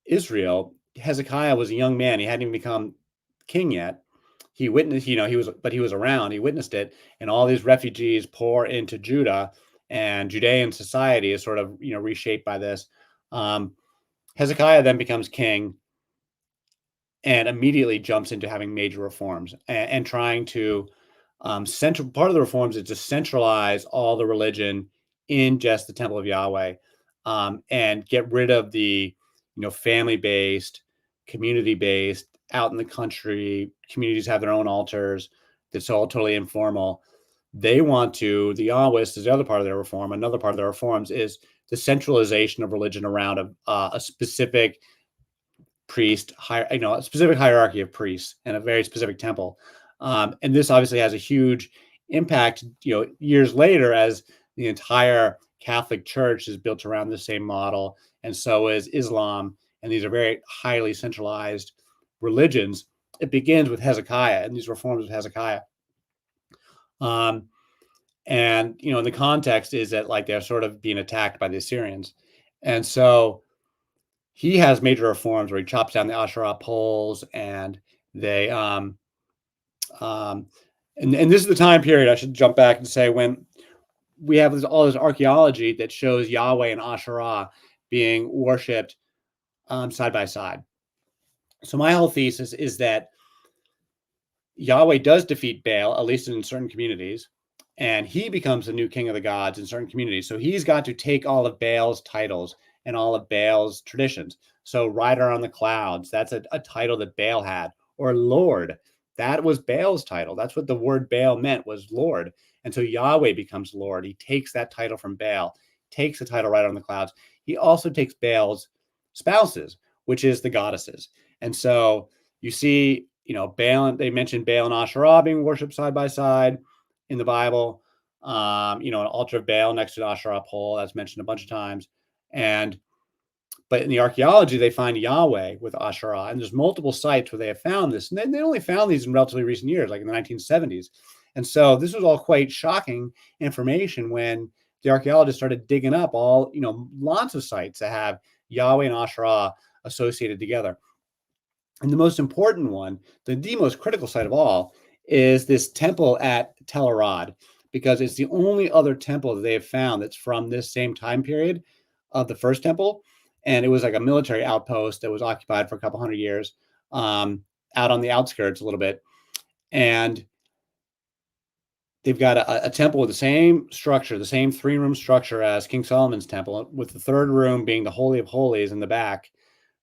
Israel, Hezekiah was a young man. He hadn't even become king yet. He witnessed, he was around. He witnessed it, and all these refugees pour into Judah, and Judean society is sort of reshaped by this. Hezekiah then becomes king, and immediately jumps into having major reforms and trying to part of the reforms is to centralize all the religion in just the temple of Yahweh, and get rid of the family-based, community-based, out in the country, communities have their own altars. That's all totally informal. The Yahwists is the other part of their reform. Another part of their reforms is the centralization of religion around a specific priest, a specific hierarchy of priests and a very specific temple. And this obviously has a huge impact, years later, as the entire Catholic Church is built around the same model, and so is Islam and these are very highly centralized religions. It begins with Hezekiah and these reforms of Hezekiah. And the context is that like they're sort of being attacked by the Assyrians, and so he has major reforms where he chops down the Asherah poles, and they and this is the time period. I should jump back and say when we have all this archaeology that shows Yahweh and Asherah being worshipped side by side. So my whole thesis is that Yahweh does defeat Baal, at least in certain communities, and he becomes the new king of the gods in certain communities. So he's got to take all of Baal's titles and all of Baal's traditions. So Rider on the Clouds, that's a title that Baal had, or Lord, that was Baal's title. That's what the word Baal meant, was Lord. And so Yahweh becomes Lord. He takes that title from Baal, takes the title Rider on the Clouds. He also takes Baal's spouses, which is the goddesses. And so you see, Baal, they mentioned Baal and Asherah being worshipped side by side in the Bible. An altar of Baal next to the Asherah pole, that's mentioned a bunch of times. But in the archaeology, they find Yahweh with Asherah, and there's multiple sites where they have found this. And they only found these in relatively recent years, like in the 1970s. And so this was all quite shocking information when the archaeologists started digging up lots of sites that have Yahweh and Asherah associated together. And the most important one, the most critical site of all, is this temple at Tel Arad, because it's the only other temple that they have found that's from this same time period of the first temple. And it was like a military outpost that was occupied for a couple hundred years, out on the outskirts a little bit. And they've got a temple with the same structure, the same 3-room structure as King Solomon's temple, with the third room being the Holy of Holies in the back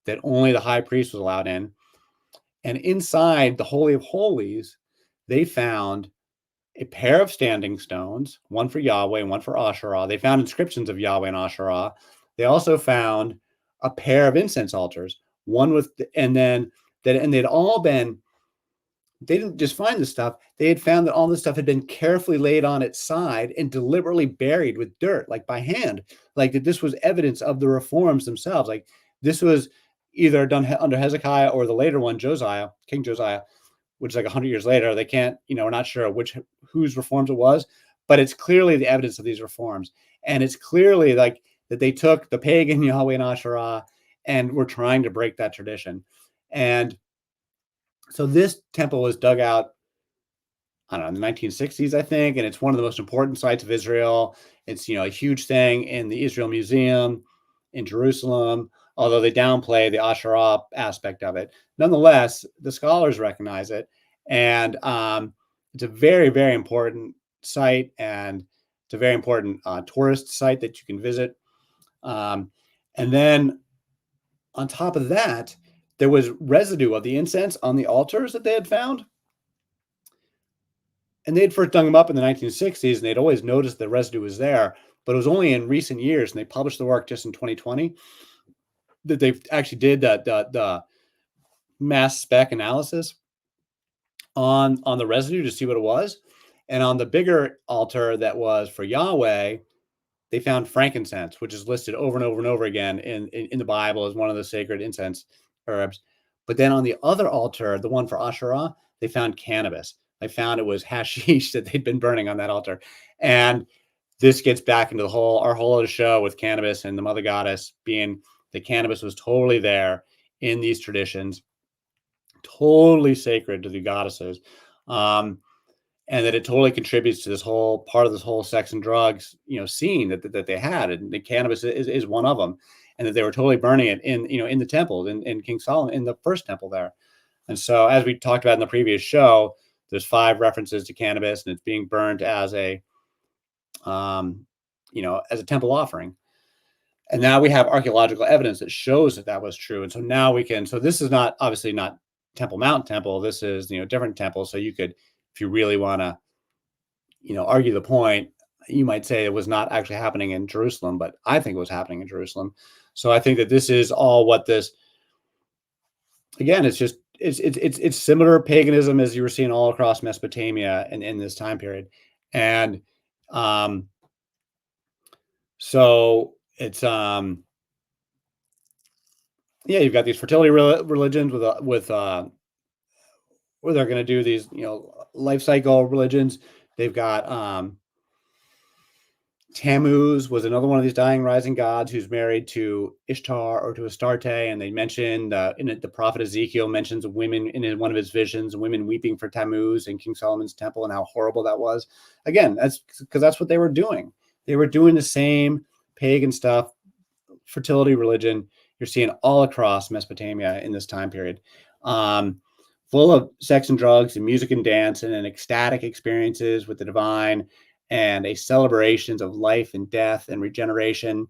that only the high priest was allowed in. And inside the Holy of Holies, they found a pair of standing stones, one for Yahweh and one for Asherah. They found inscriptions of Yahweh and Asherah. They also found a pair of incense altars, one with, and they'd all been, they didn't just find this stuff. They had found that all this stuff had been carefully laid on its side and deliberately buried with dirt, like by hand, like that this was evidence of the reforms themselves. Like this was either done under Hezekiah or the later one, Josiah, King Josiah, which is like 100 years later. They can't, we're not sure whose reforms it was, but it's clearly the evidence of these reforms. And it's clearly like that they took the pagan Yahweh and Asherah and were trying to break that tradition. And so this temple was dug out, I don't know, in the 1960s, I think, and it's one of the most important sites of Israel. It's, a huge thing in the Israel Museum in Jerusalem, although they downplay the Asherah aspect of it. Nonetheless, the scholars recognize it, and it's a very, very important site, and it's a very important tourist site that you can visit. And then on top of that, there was residue of the incense on the altars that they had found. And they had first dug them up in the 1960s, and they'd always noticed the residue was there. But it was only in recent years, and they published the work just in 2020, that they actually did the mass spec analysis on the residue to see what it was. And on the bigger altar that was for Yahweh, they found frankincense, which is listed over and over and over again in the Bible as one of the sacred incense herbs. But then on the other altar, the one for Asherah, they found cannabis. They found it was hashish that they'd been burning on that altar. And this gets back into our whole other show with cannabis and the mother goddess being, the cannabis was totally there in these traditions, totally sacred to the goddesses. And that it totally contributes to this whole part of this whole sex and drugs, scene that they had, and the cannabis is one of them, and that they were totally burning it in the temple in King Solomon, in the first temple there. And so, as we talked about in the previous show, there's 5 references to cannabis, and it's being burned as a temple offering. And now we have archaeological evidence that shows that was true. And so now so this is not obviously not Temple Mount Temple. This is, different temple. So you could, if you really want to, argue the point, you might say it was not actually happening in Jerusalem, but I think it was happening in Jerusalem. So I think that this is all what this, again, it's similar paganism as you were seeing all across Mesopotamia and in this time period. And so it's yeah, you've got these fertility religions where they're going to do these, life cycle religions. They've got Tammuz was another one of these dying rising gods who's married to Ishtar or to Astarte, and they mentioned in it, the prophet Ezekiel mentions women in one of his visions, women weeping for Tammuz in King Solomon's temple and how horrible that was. Again, that's because that's what they were doing. They were doing the same pagan stuff, fertility religion. You're seeing all across Mesopotamia in this time period, full of sex and drugs and music and dance and ecstatic experiences with the divine and a celebrations of life and death and regeneration.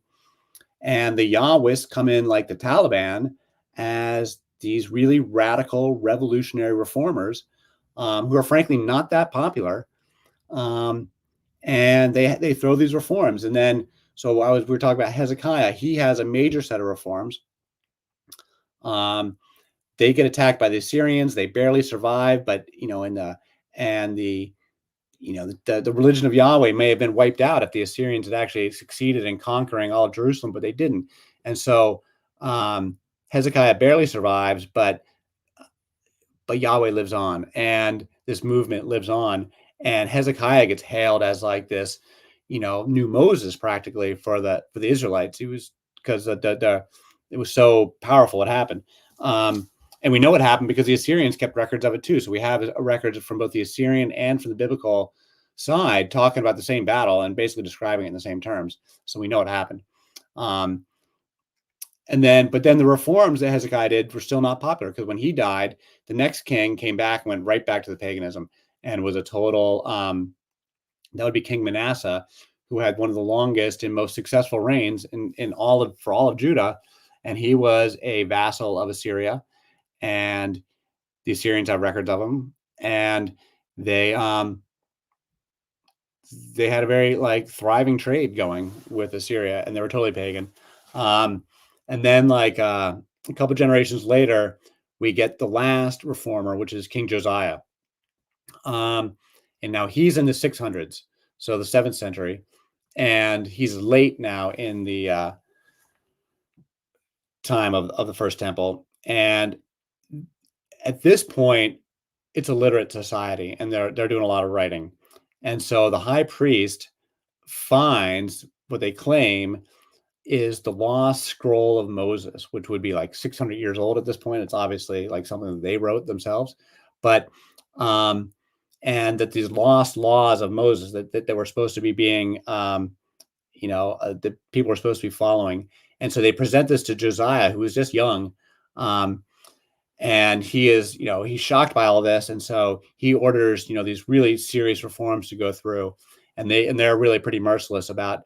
And the Yahwists come in like the Taliban as these really radical revolutionary reformers who are frankly not that popular. And they throw these reforms. And then, so we were talking about Hezekiah. He has a major set of reforms. They get attacked by the Assyrians. They barely survive, but the religion of Yahweh may have been wiped out if the Assyrians had actually succeeded in conquering all of Jerusalem, but they didn't. And so Hezekiah barely survives, but Yahweh lives on, and this movement lives on. And Hezekiah gets hailed as like this, new Moses practically for the Israelites. He was, because it was so powerful what happened. And we know what happened because the Assyrians kept records of it too. So we have a record from both the Assyrian and from the biblical side talking about the same battle and basically describing it in the same terms. So we know what happened. But then the reforms that Hezekiah did were still not popular, because when he died, the next king came back and went right back to the paganism and was a total, that would be King Manasseh, who had one of the longest and most successful reigns for all of Judah. And he was a vassal of Assyria, and the Assyrians have records of him, and they had a very thriving trade going with Assyria, and they were totally pagan. And then a couple generations later, we get the last reformer, which is King Josiah. And now he's in the 600s, so the 7th century, and he's late now in the time of the First Temple. And at this point, it's a literate society, and they're doing a lot of writing. And so the high priest finds what they claim is the lost scroll of Moses, which would be 600 years old at this point. It's obviously something that they wrote themselves, but and that these lost laws of Moses that were supposed to be being that people were supposed to be following. And so they present this to Josiah, who was just young. And he is, he's shocked by all this. And so he orders, these really serious reforms to go through, and they're really pretty merciless about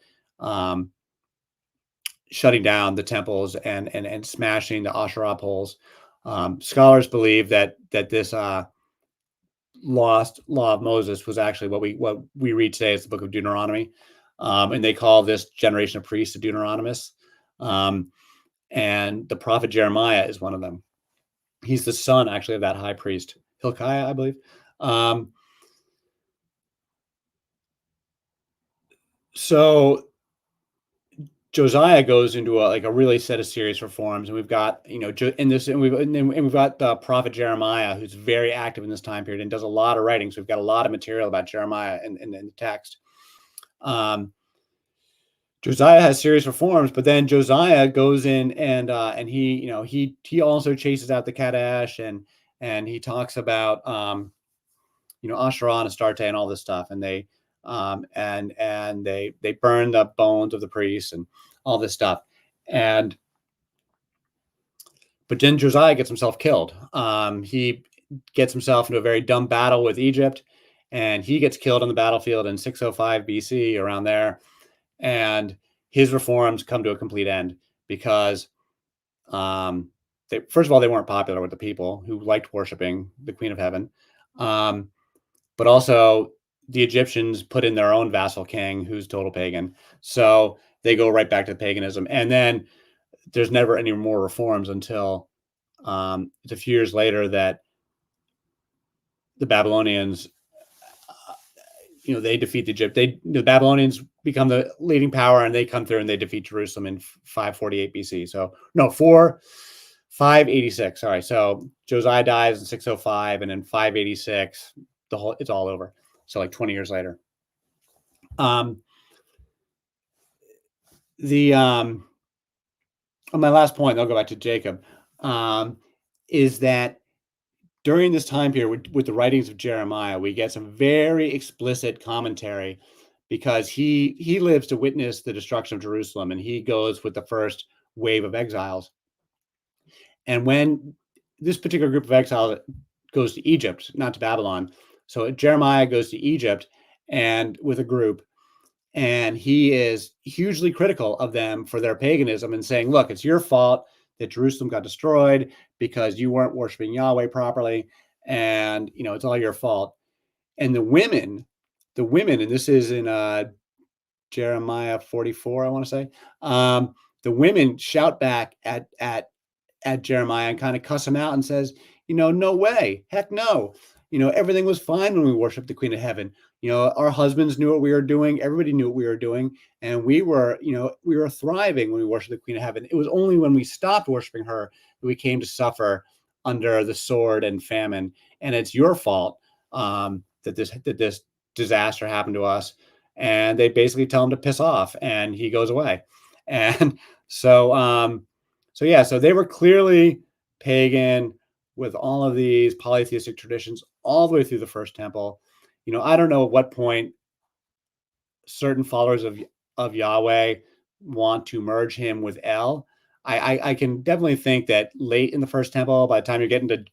shutting down the temples and smashing the Asherah poles. Scholars believe that this lost law of Moses was actually what we read today as the book of Deuteronomy. And they call this generation of priests the Deuteronomists. And the prophet Jeremiah is one of them. He's the son, actually, of that high priest, Hilkiah, I believe. So Josiah goes into a really set of serious reforms, and we've got we've got the prophet Jeremiah, who's very active in this time period and does a lot of writing. So we've got a lot of material about Jeremiah in the text. Josiah has serious reforms, but then Josiah goes in and he also chases out the Kadesh, and he talks about Asherah and Astarte and all this stuff, and they they burn the bones of the priests and all this stuff. But then Josiah gets himself killed. He gets himself into a very dumb battle with Egypt, and he gets killed on the battlefield in 605 BC, around there. And his reforms come to a complete end because, first of all, they weren't popular with the people who liked worshiping the Queen of Heaven. But also the Egyptians put in their own vassal king who's total pagan. So they go right back to paganism. And then there's never any more reforms until it's a few years later that the Babylonians, they defeat Egypt. The Babylonians become the leading power, and they come through and they defeat Jerusalem in 548 BC. So no, 586. All right. So Josiah dies in 605, and in 586, it's all over. So like 20 years later. On my last point, I'll go back to Jacob, is that during this time period with the writings of Jeremiah, we get some very explicit commentary, because he lives to witness the destruction of Jerusalem, and he goes with the first wave of exiles. And when this particular group of exiles goes to Egypt, not to Babylon, so Jeremiah goes to Egypt and with a group, and he is hugely critical of them for their paganism and saying, look, it's your fault that Jerusalem got destroyed because you weren't worshiping Yahweh properly, and it's all your fault. And the women, and this is in Jeremiah 44, I want to say, the women shout back at Jeremiah and kind of cuss him out and says, no way, heck no. Everything was fine when we worshiped the Queen of Heaven. Our husbands knew what we were doing. Everybody knew what we were doing. And we were thriving when we worshiped the Queen of Heaven. It was only when we stopped worshiping her that we came to suffer under the sword and famine. And it's your fault that this disaster happened to us. And they basically tell him to piss off, and he goes away. And so they were clearly pagan with all of these polytheistic traditions all the way through the First Temple. I don't know at what point certain followers of Yahweh want to merge him with El. I can definitely think that late in the First Temple, by the time you're getting to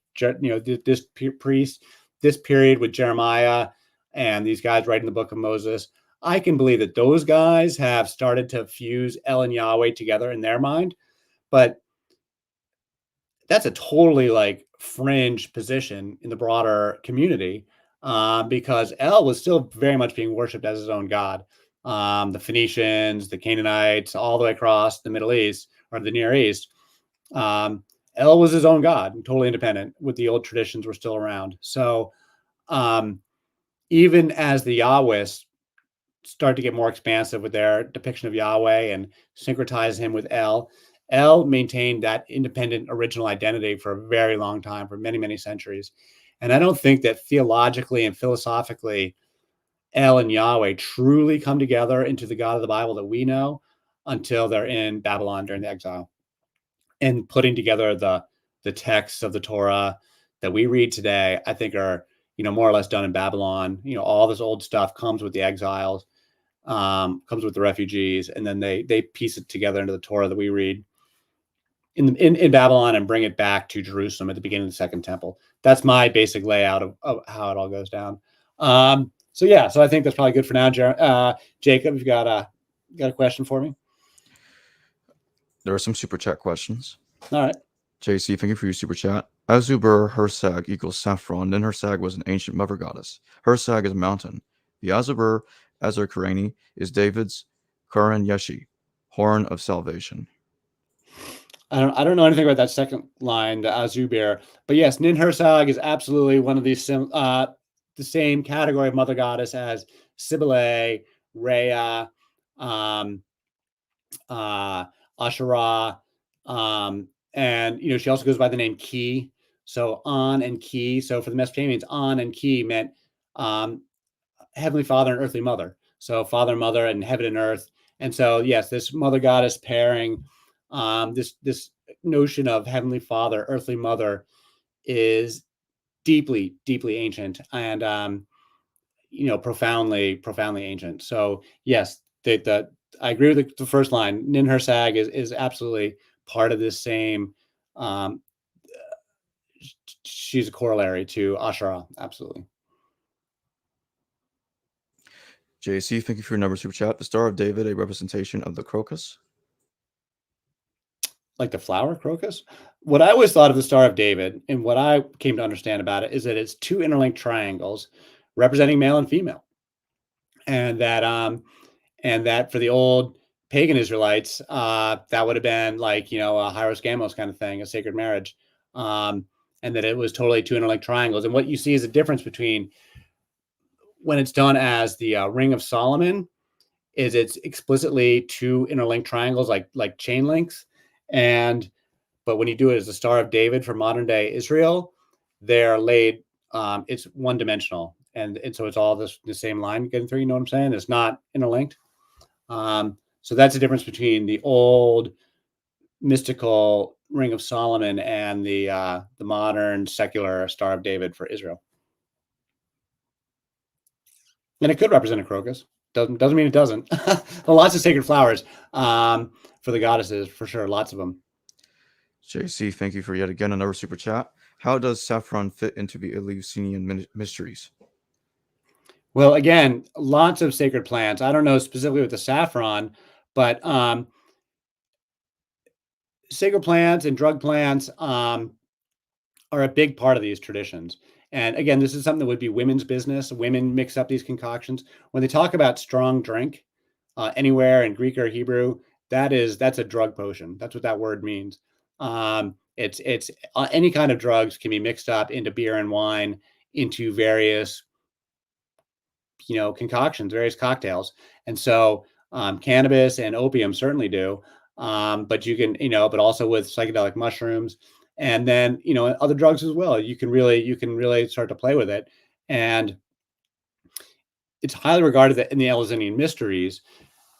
this period with Jeremiah and these guys writing the Book of Moses, I can believe that those guys have started to fuse El and Yahweh together in their mind. But that's a totally like fringe position in the broader community, because El was still very much being worshipped as his own god. The Phoenicians, the Canaanites, all the way across the Middle East or the Near East, El was his own god, totally independent, with the old traditions were still around. So even as the Yahwists start to get more expansive with their depiction of Yahweh and syncretize him with El maintained that independent original identity for a very long time, for many, many centuries. And I don't think that theologically and philosophically El and Yahweh truly come together into the God of the Bible that we know until they're in Babylon during the exile, and putting together the texts of the Torah that we read today, I think are, more or less done in Babylon. All this old stuff comes with the exiles, comes with the refugees, and then they piece it together into the Torah that we read in Babylon and bring it back to Jerusalem at the beginning of the Second Temple. That's my basic layout of how it all goes down. So I think that's probably good for now. Jacob, you've got a question for me? There are some super chat questions. All right. JC, thank you for your super chat. Azubur Hersag equals saffron. Then Hersag was an ancient mother goddess. Hersag is a mountain. The Azubur Azurkarani is David's Kuran Yeshi, horn of salvation. I don't know anything about that second line, the Azubir, but yes, Nin Hersag is absolutely one of these the same category of mother goddess as Cybele, Rhea, Asherah, and she also goes by the name Ki. So An and Ki. So for the Mesopotamians, An and Ki meant heavenly father and earthly mother. So father and mother and heaven and earth. And so yes, this mother goddess pairing, this notion of heavenly father, earthly mother, is deeply, deeply ancient, and profoundly, profoundly ancient. So yes, I agree with the first line. Nin Hersag is absolutely part of this same. She's a corollary to Asherah. Absolutely. JC, thank you for your number super chat. The Star of David, a representation of the crocus. Like the flower crocus? What I always thought of the Star of David, and what I came to understand about it, is that it's two interlinked triangles representing male and female, and that for the old pagan Israelites, that would have been like a Hyros Gamos kind of thing, a sacred marriage, and that it was totally two interlinked triangles. And what you see is a difference between when it's done as the Ring of Solomon, is it's explicitly two interlinked triangles, like chain links, and But when you do it as the Star of David for modern day Israel, they're laid. It's one dimensional, and so it's all the same line getting through. You know what I'm saying? It's not interlinked. So that's the difference between the old mystical Ring of Solomon and the modern secular Star of David for Israel. And it could represent a crocus. Doesn't mean it doesn't. Lots of sacred flowers for the goddesses, for sure. Lots of them. JC, thank you for yet again another super chat. How does saffron fit into the Eleusinian mysteries? Well, again, lots of sacred plants. I don't know specifically with the saffron, but sacred plants and drug plants are a big part of these traditions. And again, this is something that would be women's business. Women mix up these concoctions. When they talk about strong drink anywhere in Greek or Hebrew, that's a drug potion. That's what that word means. It's any kind of drugs can be mixed up into beer and wine, into various concoctions, various cocktails. And so cannabis and opium certainly do. But you can, but also with psychedelic mushrooms, and then other drugs as well. You can really start to play with it, and it's highly regarded that in the Eleusinian mysteries.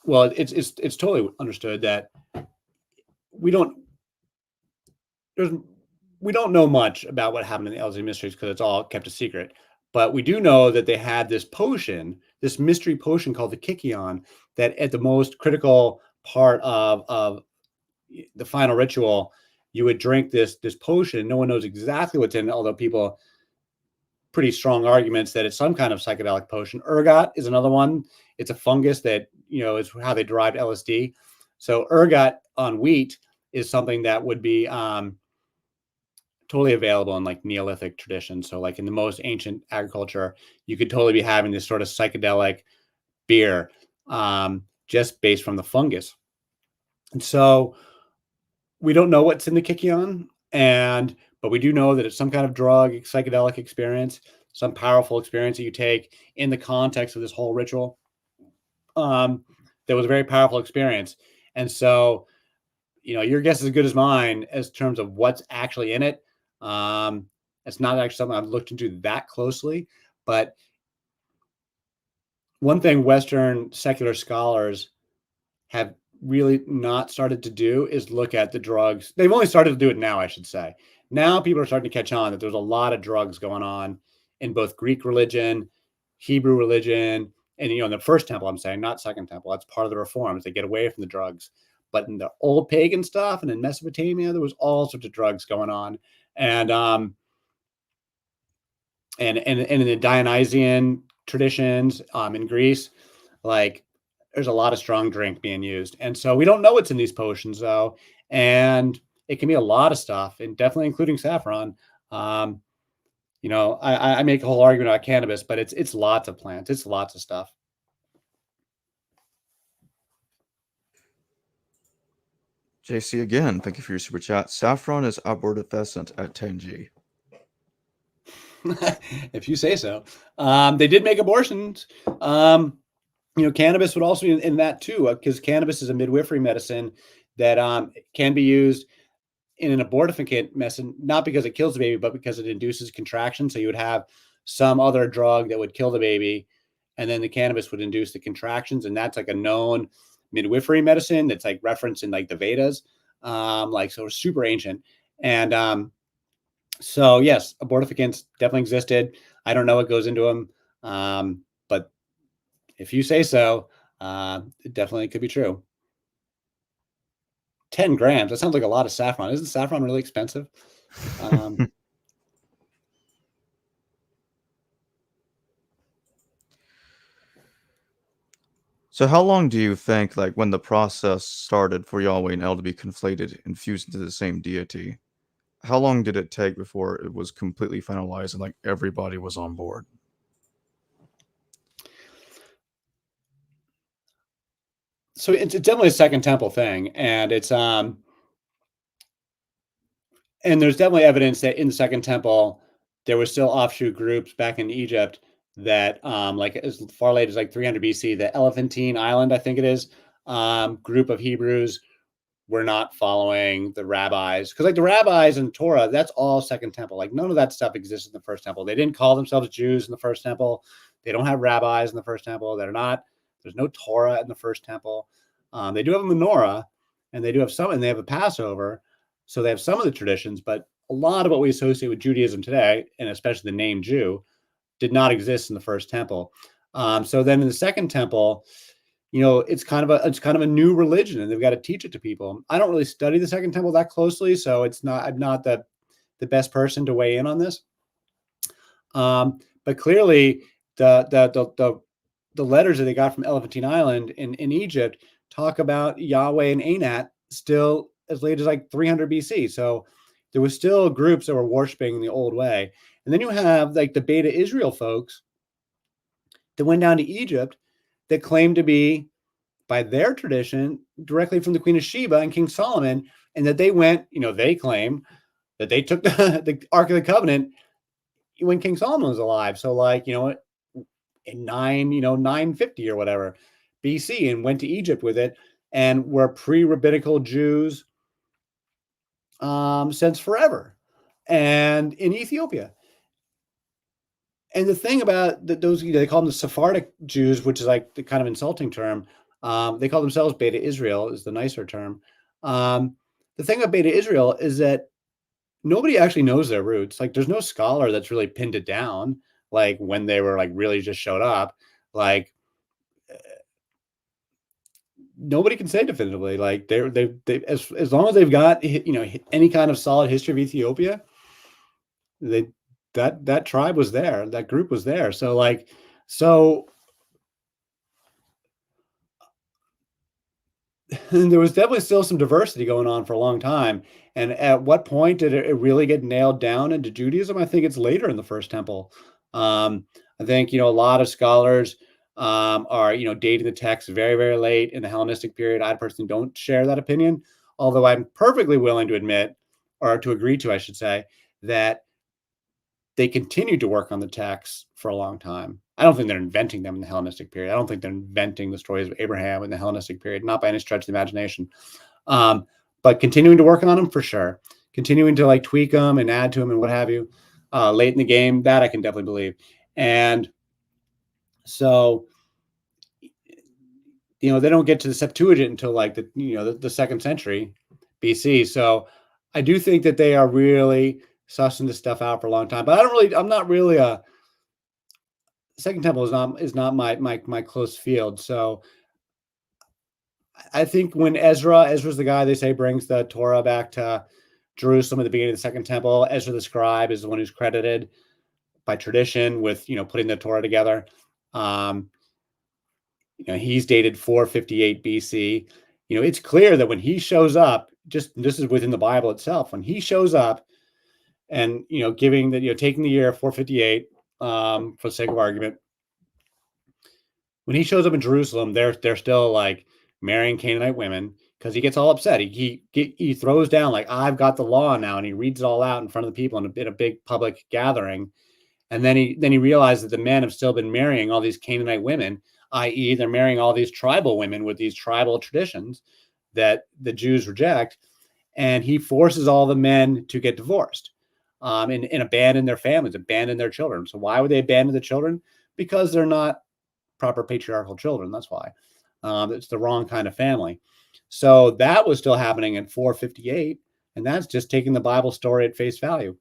Well, it's totally understood that we don't there's we don't know much about what happened in the Eleusinian mysteries because it's all kept a secret. But we do know that they had this potion, this mystery potion called the Kikion, that at the most critical part of the final ritual, you would drink this potion. No one knows exactly what's in it, although people pretty strong arguments that it's some kind of psychedelic potion. Ergot is another one. It's a fungus that is how they derived LSD. So ergot on wheat is something that would be totally available in like Neolithic traditions. So like in the most ancient agriculture, you could totally be having this sort of psychedelic beer just based from the fungus. And so we don't know what's in the Kikion, but we do know that it's some kind of drug, psychedelic experience, some powerful experience that you take in the context of this whole ritual. That was a very powerful experience. And so, your guess is as good as mine as terms of what's actually in it. It's not actually something I've looked into that closely, but one thing Western secular scholars have really not started to do is look at the drugs. They've only started to do it now, I should say. Now people are starting to catch on that there's a lot of drugs going on in both Greek religion, Hebrew religion, and in the first temple, I'm saying, not second temple. That's part of the reforms. They get away from the drugs. But in the old pagan stuff and in Mesopotamia, there was all sorts of drugs going on. And in the Dionysian traditions in Greece, like there's a lot of strong drink being used. And so we don't know what's in these potions though. And it can be a lot of stuff, and definitely including saffron. I make a whole argument about cannabis, but it's lots of plants. It's lots of stuff. JC, again, thank you for your super chat. Saffron is abortifacient at 10G. If you say so. They did make abortions. Cannabis would also be in that too, because cannabis is a midwifery medicine that can be used in an abortifacient medicine, not because it kills the baby, but because it induces contraction. So you would have some other drug that would kill the baby, and then the cannabis would induce the contractions, and that's like a known midwifery medicine that's like referenced in like the Vedas, so super ancient. And so yes, abortifacients definitely existed. I don't know what goes into them, but if you say so, it definitely could be true. 10 grams. That sounds like a lot of saffron. Isn't saffron really expensive? So how long do you think, like, when the process started for Yahweh and El to be conflated and fused into the same deity, how long did it take before it was completely finalized and like everybody was on board? So it's definitely a Second Temple thing, and there's definitely evidence that in the Second Temple there were still offshoot groups back in Egypt that like as far late as like 300 BC, the Elephantine Island, I think it is, group of Hebrews we're not following the rabbis, because like the rabbis and Torah, that's all Second Temple. Like none of that stuff exists in the First Temple. They didn't call themselves Jews in the First Temple. They don't have rabbis in the First Temple. There's no Torah in the First Temple. They do have a menorah, and they do have some, and they have a Passover. So they have some of the traditions, but a lot of what we associate with Judaism today, and especially the name Jew, did not exist in the First Temple. So then in the Second Temple, it's kind of a new religion, and they've got to teach it to people. I don't really study the Second Temple that closely, so I'm not the best person to weigh in on this. But clearly, the letters that they got from Elephantine Island in Egypt talk about Yahweh and Anat still as late as like 300 BC. So there was still groups that were worshiping the old way. And then you have like the Beta Israel folks that went down to Egypt that claimed to be, by their tradition, directly from the Queen of Sheba and King Solomon, and that they went, they claim that they took the Ark of the Covenant when King Solomon was alive. So like, in 950 or whatever BC, and went to Egypt with it, and were pre-rabbinical Jews since forever, and in Ethiopia. And the thing about those, they call them the Sephardic Jews, which is like the kind of insulting term. They call themselves Beta Israel, is the nicer term. The thing about Beta Israel is that nobody actually knows their roots. Like there's no scholar that's really pinned it down, like when they were like really just showed up. Like nobody can say definitively. Like they as long as they've got any kind of solid history of Ethiopia, that tribe was there, that group was there. So there was definitely still some diversity going on for a long time. And at what point did it really get nailed down into Judaism? I think it's later in the First Temple. I think, a lot of scholars are, dating the text very, very late in the Hellenistic period. I personally don't share that opinion, although I'm perfectly willing to admit, or to agree to, I should say, that they continued to work on the texts for a long time. I don't think they're inventing them in the Hellenistic period. I don't think they're inventing the stories of Abraham in the Hellenistic period, not by any stretch of the imagination. But continuing to work on them for sure, continuing to like tweak them and add to them and what have you. Late in the game, that I can definitely believe. And so, they don't get to the Septuagint until like the second century BC. So I do think that they are really sussing this stuff out for a long time. But I'm not really a Second Temple is not my close field. So I think when Ezra's the guy they say brings the Torah back to Jerusalem at the beginning of the Second Temple. Ezra the scribe is the one who's credited by tradition with putting the Torah together. He's dated 458 BC. It's clear that when he shows up, this is within the Bible itself, when he shows up and giving that taking the year 458 for the sake of argument, when he shows up in Jerusalem, they're still like marrying Canaanite women, because he gets all upset. He throws down like, I've got the law now, and he reads it all out in front of the people in a big public gathering. And then he realized that the men have still been marrying all these Canaanite women, i.e., they're marrying all these tribal women with these tribal traditions that the Jews reject. And he forces all the men to get divorced and abandon their families, abandon their children. So why would they abandon the children? Because they're not proper patriarchal children. That's why. It's the wrong kind of family. So that was still happening in 458, and that's just taking the Bible story at face value.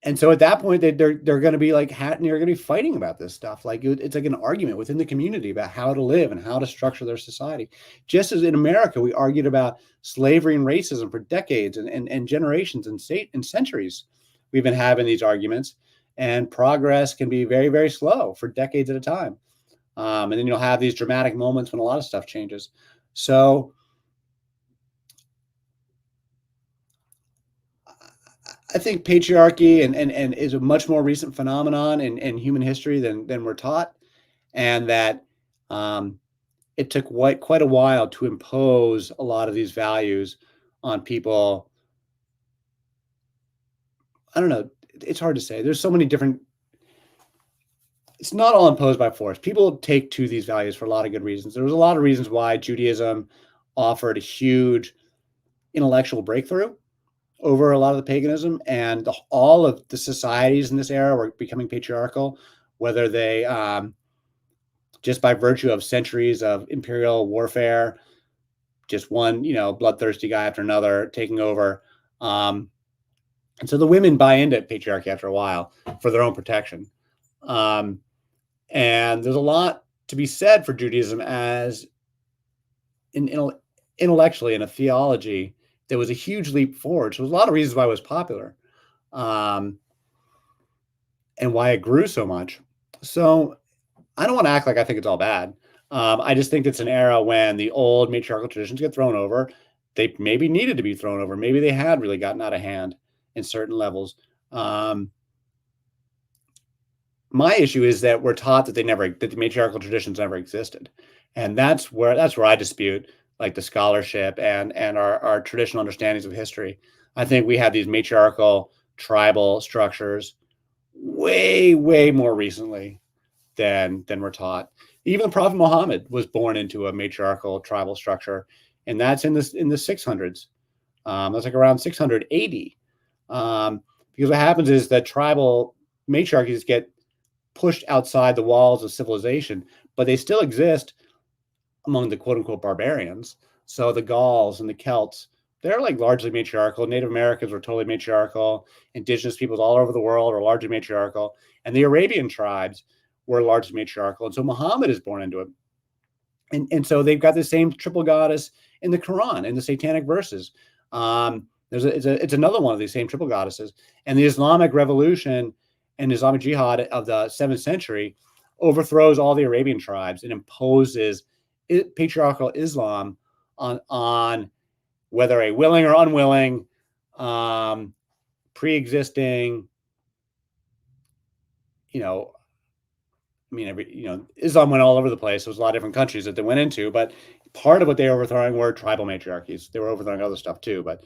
And so at that point, they're going to be like they're going to be fighting about this stuff. Like it's like an argument within the community about how to live and how to structure their society. Just as in America, we argued about slavery and racism for decades and generations and centuries. We've been having these arguments, and progress can be very, very slow for decades at a time. And then you'll have these dramatic moments when a lot of stuff changes. So I think patriarchy and is a much more recent phenomenon in human history than we're taught, and that it took quite a while to impose a lot of these values on people. I don't know. It's hard to say. There's so many different it's not all imposed by force. People take to these values for a lot of good reasons. There was a lot of reasons why Judaism offered a huge intellectual breakthrough over a lot of the paganism, and all of the societies in this era were becoming patriarchal, whether they just by virtue of centuries of imperial warfare, just one bloodthirsty guy after another taking over. And so the women buy into patriarchy after a while for their own protection. Um, and there's a lot to be said for Judaism as intellectually in a theology. There was a huge leap forward. So there's a lot of reasons why it was popular, and why it grew so much. So I don't want to act like I think it's all bad. I just think it's an era when the old matriarchal traditions get thrown over. They maybe needed to be thrown over. Maybe they had really gotten out of hand in certain levels. My issue is that we're taught that the matriarchal traditions never existed, and that's where I dispute like the scholarship and our traditional understandings of history. I think we have these matriarchal tribal structures way more recently than we're taught. Even the Prophet Muhammad was born into a matriarchal tribal structure, and that's in the 600s. That's like around 680. Because what happens is that tribal matriarchies get pushed outside the walls of civilization, but they still exist among the quote unquote barbarians. So the Gauls and the Celts, they're like largely matriarchal. Native Americans were totally matriarchal. Indigenous peoples all over the world are largely matriarchal. And the Arabian tribes were largely matriarchal. And so Muhammad is born into it. And so they've got the same triple goddess in the Quran, in the satanic verses. It's another one of these same triple goddesses. And the Islamic Revolution and Islamic Jihad of the 7th century overthrows all the Arabian tribes and imposes patriarchal Islam on whether a willing or unwilling, pre-existing, Islam went all over the place. There's a lot of different countries that they went into, but part of what they were overthrowing were tribal matriarchies. They were overthrowing other stuff too, but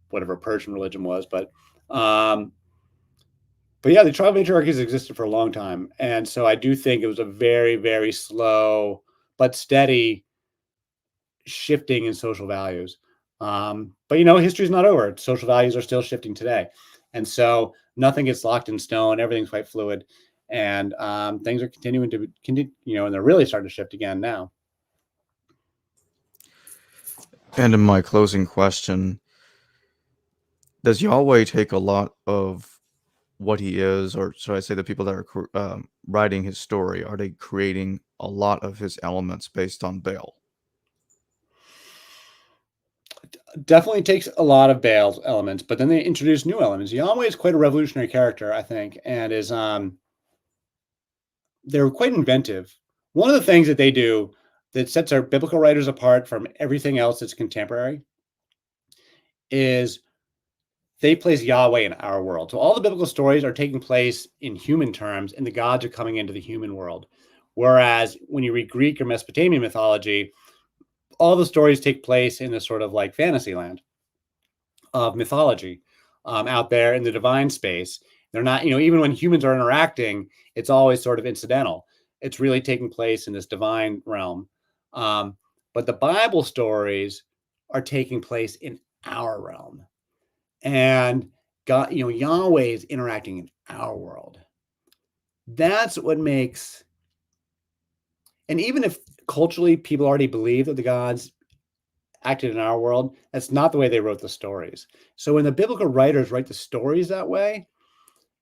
whatever Persian religion was. But yeah, the tribal matriarchies existed for a long time. And so I do think it was a very, very slow but steady shifting in social values. But history's not over. Social values are still shifting today. And so nothing gets locked in stone. Everything's quite fluid. And things are continuing to continue, and they're really starting to shift again now. And in my closing question, does Yahweh take a lot of what he is, or should I say the people that are writing his story, are they creating a lot of his elements based on Baal? Definitely takes a lot of Baal's elements, but then they introduce new elements. Yahweh is quite a revolutionary character, I think, and is they're quite inventive. One of the things that they do that sets our biblical writers apart from everything else that's contemporary is they place Yahweh in our world. So all the biblical stories are taking place in human terms, and the gods are coming into the human world. Whereas when you read Greek or Mesopotamian mythology, all the stories take place in this sort of like fantasy land of mythology, out there in the divine space. They're not, even when humans are interacting, it's always sort of incidental. It's really taking place in this divine realm. But the Bible stories are taking place in our realm. And God, Yahweh is interacting in our world. That's what makes, and even if culturally people already believe that the gods acted in our world, that's not the way they wrote the stories. So when the biblical writers write the stories that way,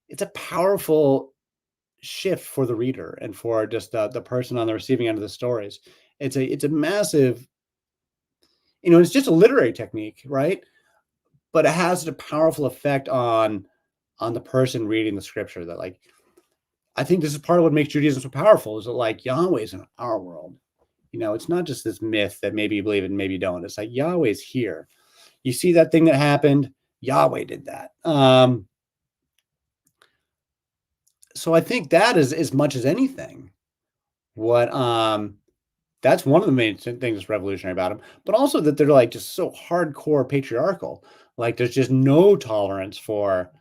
it's a powerful shift for the reader and for just the person on the receiving end of the stories. It's a massive, it's just a literary technique, right? But it has a powerful effect on the person reading the scripture. That, like, I think this is part of what makes Judaism so powerful, is that like Yahweh's in our world. It's not just this myth that maybe you believe it and maybe you don't. It's like Yahweh's here. You see that thing that happened? Yahweh did that. So I think that is, as much as anything, what that's one of the main things that's revolutionary about them. But also that they're like just so hardcore patriarchal. Like there's just no tolerance for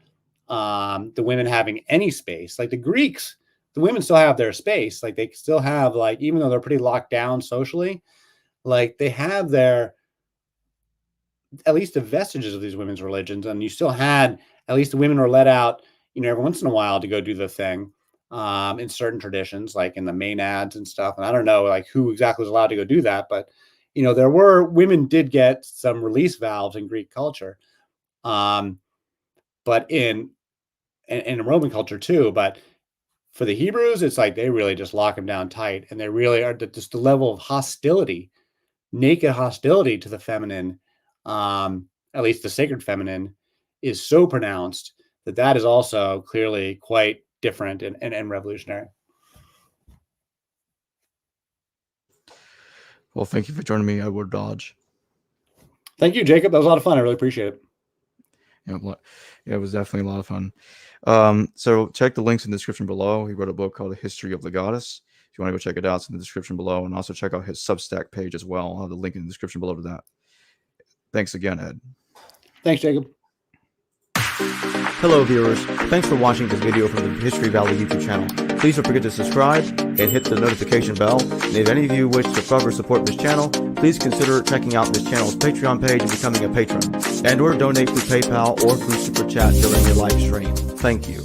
the women having any space. Like the Greeks the women still have their space. Like they still have, like, even though they're pretty locked down socially, like they have their, at least the vestiges of these women's religions. And you still had, at least the women were let out, every once in a while to go do the thing, in certain traditions, like in the Maenads and stuff. And I don't know, like, who exactly was allowed to go do that, but there were, women did get some release valves in Greek culture, but in Roman culture too. But for the Hebrews, it's like they really just lock them down tight, and they really are just the level of hostility, naked hostility to the feminine, at least the sacred feminine, is so pronounced that is also clearly quite different and revolutionary. Well, thank you for joining me, Edward Dodge. Thank you, Jacob. That was a lot of fun. I really appreciate it. Yeah, it was definitely a lot of fun. So check the links in the description below. He wrote a book called The History of the Goddess. If you want to go check it out, it's in the description below. And also check out his Substack page as well. I'll have the link in the description below to that. Thanks again, Ed. Thanks, Jacob. Hello, viewers. Thanks for watching this video from the History Valley YouTube channel. Please don't forget to subscribe and hit the notification bell. And if any of you wish to further support this channel, please consider checking out this channel's Patreon page and becoming a patron, and/or donate through PayPal or through Super Chat during your live stream. Thank you.